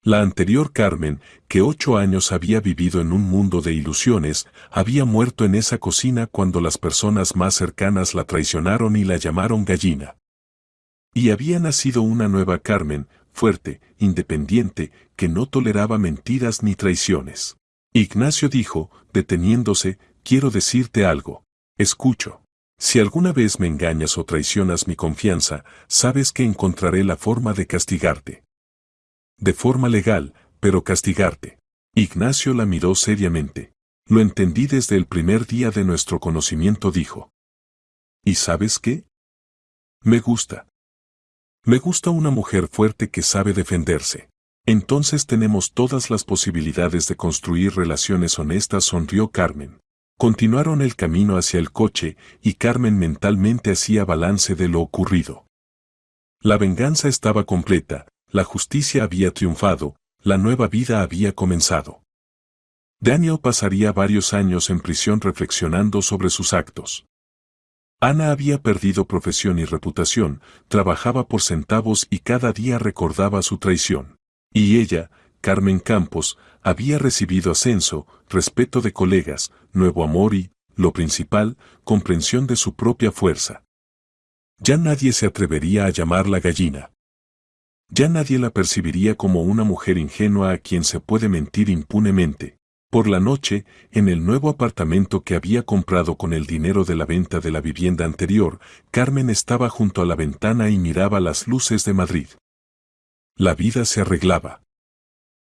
La anterior Carmen, que 8 años había vivido en un mundo de ilusiones, había muerto en esa cocina cuando las personas más cercanas la traicionaron y la llamaron gallina. Y había nacido una nueva Carmen, fuerte, independiente, que no toleraba mentiras ni traiciones. Ignacio dijo, deteniéndose, quiero decirte algo. Escucho. Si alguna vez me engañas o traicionas mi confianza, sabes que encontraré la forma de castigarte. De forma legal, pero castigarte. Ignacio la miró seriamente. Lo entendí desde el primer día de nuestro conocimiento, dijo. ¿Y sabes qué? Me gusta. Me gusta una mujer fuerte que sabe defenderse. Entonces tenemos todas las posibilidades de construir relaciones honestas, sonrió Carmen. Continuaron el camino hacia el coche, y Carmen mentalmente hacía balance de lo ocurrido. La venganza estaba completa, La justicia había triunfado, la nueva vida había comenzado. Daniel pasaría varios años en prisión reflexionando sobre sus actos. Ana había perdido profesión y reputación, trabajaba por centavos y cada día recordaba su traición. Y ella, Carmen Campos, había recibido ascenso, respeto de colegas, nuevo amor y, lo principal, comprensión de su propia fuerza. Ya nadie se atrevería a llamarla gallina. Ya nadie la percibiría como una mujer ingenua a quien se puede mentir impunemente. Por la noche, en el nuevo apartamento que había comprado con el dinero de la venta de la vivienda anterior, Carmen estaba junto a la ventana y miraba las luces de Madrid. La vida se arreglaba.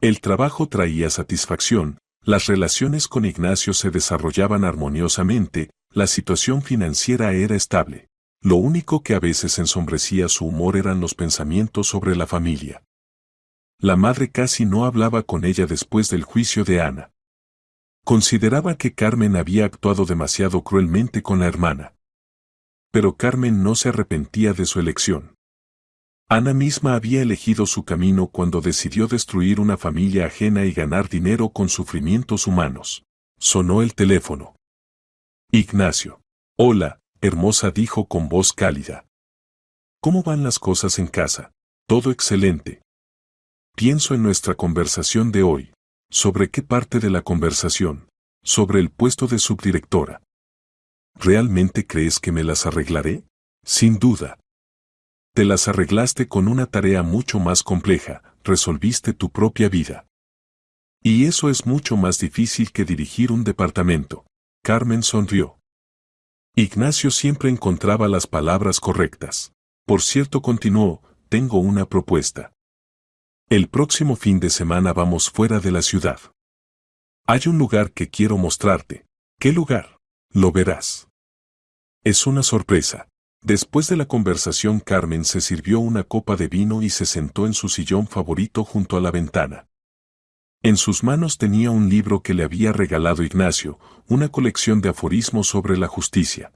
El trabajo traía satisfacción, las relaciones con Ignacio se desarrollaban armoniosamente, la situación financiera era estable. Lo único que a veces ensombrecía su humor eran los pensamientos sobre la familia. La madre casi no hablaba con ella después del juicio de Ana. Consideraba que Carmen había actuado demasiado cruelmente con la hermana. Pero Carmen no se arrepentía de su elección. Ana misma había elegido su camino cuando decidió destruir una familia ajena y ganar dinero con sufrimientos humanos. Sonó el teléfono. Ignacio. Hola, hermosa, dijo con voz cálida. ¿Cómo van las cosas en casa? Todo excelente. Pienso en nuestra conversación de hoy. ¿Sobre qué parte de la conversación? Sobre el puesto de subdirectora. ¿Realmente crees que me las arreglaré? Sin duda. Te las arreglaste con una tarea mucho más compleja, resolviste tu propia vida. Y eso es mucho más difícil que dirigir un departamento. Carmen sonrió. Ignacio siempre encontraba las palabras correctas. Por cierto, continuó, tengo una propuesta. El próximo fin de semana vamos fuera de la ciudad. Hay un lugar que quiero mostrarte. ¿Qué lugar? Lo verás. Es una sorpresa. Después de la conversación, Carmen se sirvió una copa de vino y se sentó en su sillón favorito junto a la ventana. En sus manos tenía un libro que le había regalado Ignacio, una colección de aforismos sobre la justicia.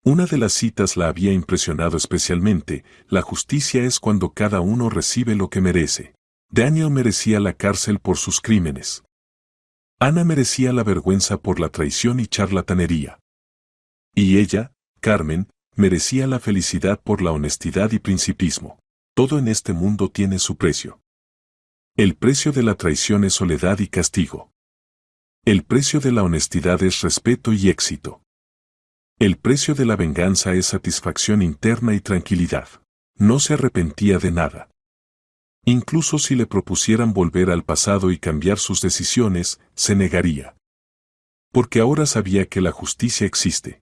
Una de las citas la había impresionado especialmente: la justicia es cuando cada uno recibe lo que merece. Daniel merecía la cárcel por sus crímenes. Ana merecía la vergüenza por la traición y charlatanería. Y ella, Carmen, merecía la felicidad por la honestidad y principismo. Todo en este mundo tiene su precio. El precio de la traición es soledad y castigo. El precio de la honestidad es respeto y éxito. El precio de la venganza es satisfacción interna y tranquilidad. No se arrepentía de nada. Incluso si le propusieran volver al pasado y cambiar sus decisiones, se negaría. Porque ahora sabía que la justicia existe.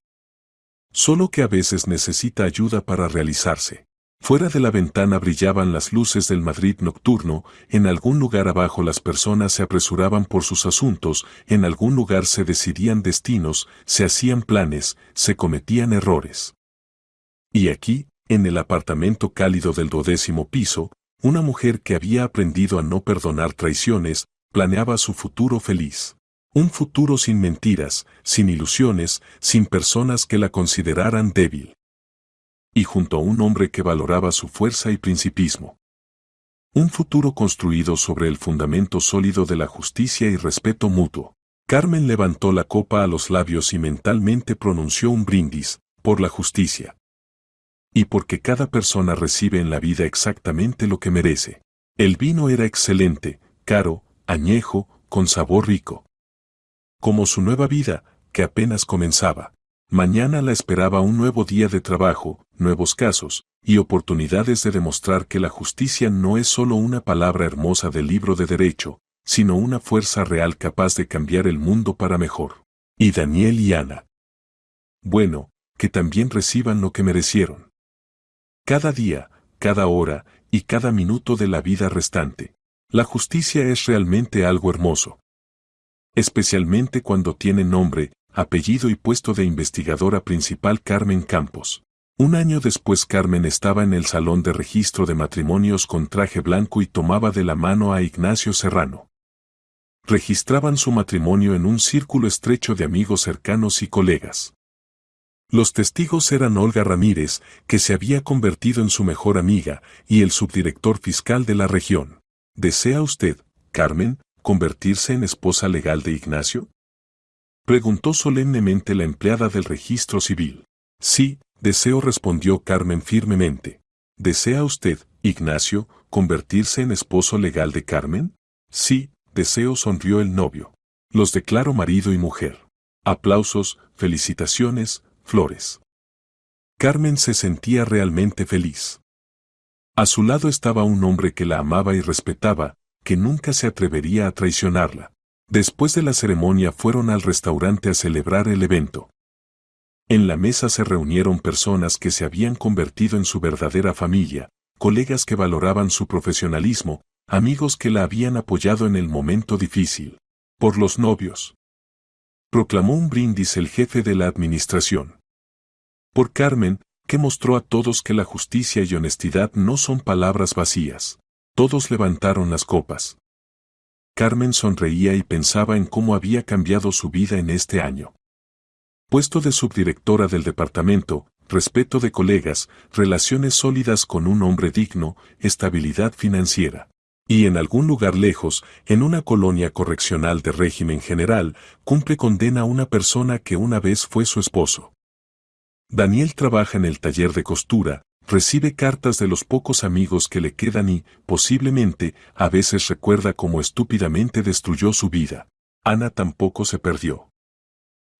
Solo que a veces necesita ayuda para realizarse. Fuera de la ventana brillaban las luces del Madrid nocturno, en algún lugar abajo las personas se apresuraban por sus asuntos, en algún lugar se decidían destinos, se hacían planes, se cometían errores. Y aquí, en el apartamento cálido del 12º piso, una mujer que había aprendido a no perdonar traiciones, planeaba su futuro feliz. Un futuro sin mentiras, sin ilusiones, sin personas que la consideraran débil. Y junto a un hombre que valoraba su fuerza y principismo. Un futuro construido sobre el fundamento sólido de la justicia y respeto mutuo. Carmen levantó la copa a los labios y mentalmente pronunció un brindis, por la justicia. Y porque cada persona recibe en la vida exactamente lo que merece. El vino era excelente, caro, añejo, con sabor rico. Como su nueva vida, que apenas comenzaba. Mañana la esperaba un nuevo día de trabajo, nuevos casos, y oportunidades de demostrar que la justicia no es solo una palabra hermosa del libro de derecho, sino una fuerza real capaz de cambiar el mundo para mejor. Y Daniel y Ana. Bueno, que también reciban lo que merecieron. Cada día, cada hora, y cada minuto de la vida restante. La justicia es realmente algo hermoso. Especialmente cuando tiene nombre, apellido y puesto de investigadora principal Carmen Campos. Un año después Carmen estaba en el salón de registro de matrimonios con traje blanco y tomaba de la mano a Ignacio Serrano. Registraban su matrimonio en un círculo estrecho de amigos cercanos y colegas. Los testigos eran Olga Ramírez, que se había convertido en su mejor amiga, y el subdirector fiscal de la región. ¿Desea usted, Carmen, convertirse en esposa legal de Ignacio?, preguntó solemnemente la empleada del registro civil. Sí, deseo, respondió Carmen firmemente. ¿Desea usted, Ignacio, convertirse en esposo legal de Carmen? Sí, deseo, sonrió el novio. Los declaro marido y mujer. Aplausos, felicitaciones, flores. Carmen se sentía realmente feliz. A su lado estaba un hombre que la amaba y respetaba, que nunca se atrevería a traicionarla. Después de la ceremonia fueron al restaurante a celebrar el evento. En la mesa se reunieron personas que se habían convertido en su verdadera familia, colegas que valoraban su profesionalismo, amigos que la habían apoyado en el momento difícil. Por los novios, proclamó un brindis el jefe de la administración. Por Carmen, que mostró a todos que la justicia y honestidad no son palabras vacías. Todos levantaron las copas. Carmen sonreía y pensaba en cómo había cambiado su vida en este año. Puesto de subdirectora del departamento, respeto de colegas, relaciones sólidas con un hombre digno, estabilidad financiera. Y en algún lugar lejos, en una colonia correccional de régimen general, cumple condena a una persona que una vez fue su esposo. Daniel trabaja en el taller de costura, recibe cartas de los pocos amigos que le quedan y, posiblemente, a veces recuerda cómo estúpidamente destruyó su vida. Ana tampoco se perdió.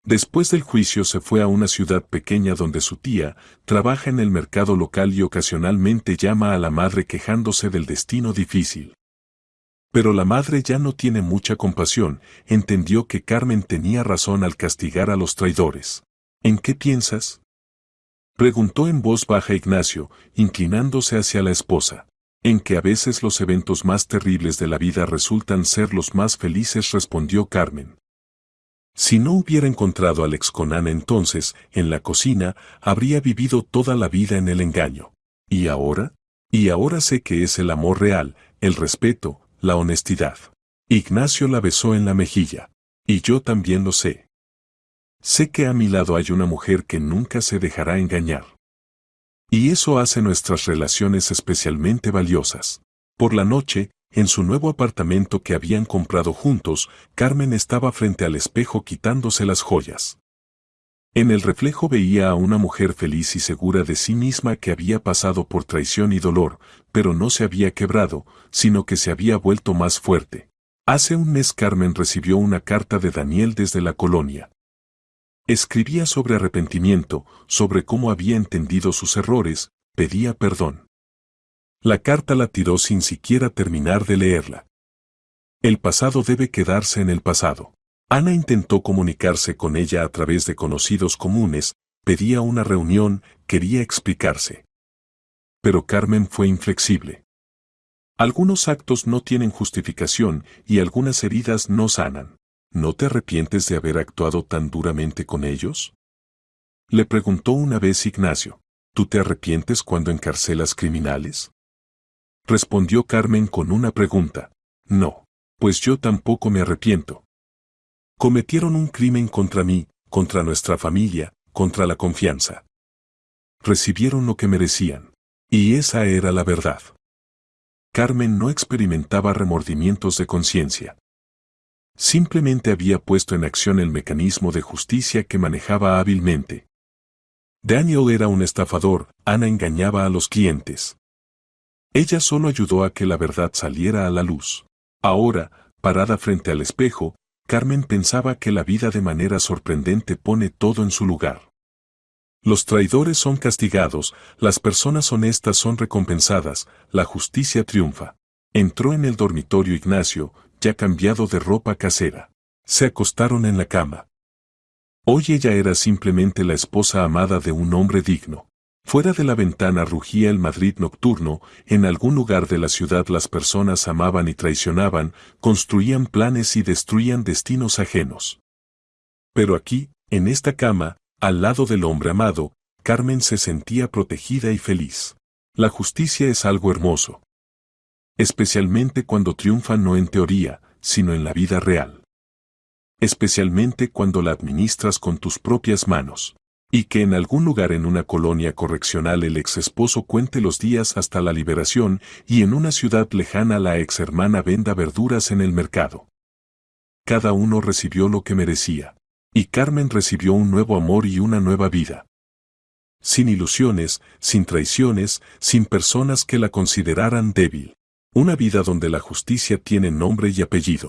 Después del juicio se fue a una ciudad pequeña donde su tía trabaja en el mercado local y ocasionalmente llama a la madre quejándose del destino difícil. Pero la madre ya no tiene mucha compasión, entendió que Carmen tenía razón al castigar a los traidores. ¿En qué piensas?, preguntó en voz baja Ignacio, inclinándose hacia la esposa. En que a veces los eventos más terribles de la vida resultan ser los más felices, respondió Carmen. Si no hubiera encontrado al ex con Ana entonces, en la cocina, habría vivido toda la vida en el engaño. ¿Y ahora? Y ahora sé que es el amor real, el respeto, la honestidad. Ignacio la besó en la mejilla. Y yo también lo sé. Sé que a mi lado hay una mujer que nunca se dejará engañar. Y eso hace nuestras relaciones especialmente valiosas. Por la noche, en su nuevo apartamento que habían comprado juntos, Carmen estaba frente al espejo quitándose las joyas. En el reflejo veía a una mujer feliz y segura de sí misma que había pasado por traición y dolor, pero no se había quebrado, sino que se había vuelto más fuerte. Hace un mes Carmen recibió una carta de Daniel desde la colonia. Escribía sobre arrepentimiento, sobre cómo había entendido sus errores, pedía perdón. La carta la tiró sin siquiera terminar de leerla. El pasado debe quedarse en el pasado. Ana intentó comunicarse con ella a través de conocidos comunes, pedía una reunión, quería explicarse. Pero Carmen fue inflexible. Algunos actos no tienen justificación y algunas heridas no sanan. ¿No te arrepientes de haber actuado tan duramente con ellos?, le preguntó una vez Ignacio. ¿Tú te arrepientes cuando encarcelas criminales?, respondió Carmen con una pregunta. No, pues yo tampoco me arrepiento. Cometieron un crimen contra mí, contra nuestra familia, contra la confianza. Recibieron lo que merecían. Y esa era la verdad. Carmen no experimentaba remordimientos de conciencia. Simplemente había puesto en acción el mecanismo de justicia que manejaba hábilmente. Daniel era un estafador, Ana engañaba a los clientes. Ella solo ayudó a que la verdad saliera a la luz. Ahora, parada frente al espejo, Carmen pensaba que la vida de manera sorprendente pone todo en su lugar. Los traidores son castigados, las personas honestas son recompensadas, la justicia triunfa. Entró en el dormitorio Ignacio, ya cambiado de ropa casera. Se acostaron en la cama. Hoy ella era simplemente la esposa amada de un hombre digno. Fuera de la ventana rugía el Madrid nocturno, en algún lugar de la ciudad las personas amaban y traicionaban, construían planes y destruían destinos ajenos. Pero aquí, en esta cama, al lado del hombre amado, Carmen se sentía protegida y feliz. La justicia es algo hermoso. Especialmente cuando triunfa no en teoría, sino en la vida real. Especialmente cuando la administras con tus propias manos. Y que en algún lugar en una colonia correccional el ex esposo cuente los días hasta la liberación y en una ciudad lejana la ex hermana venda verduras en el mercado. Cada uno recibió lo que merecía. Y Carmen recibió un nuevo amor y una nueva vida. Sin ilusiones, sin traiciones, sin personas que la consideraran débil. Una vida donde la justicia tiene nombre y apellido.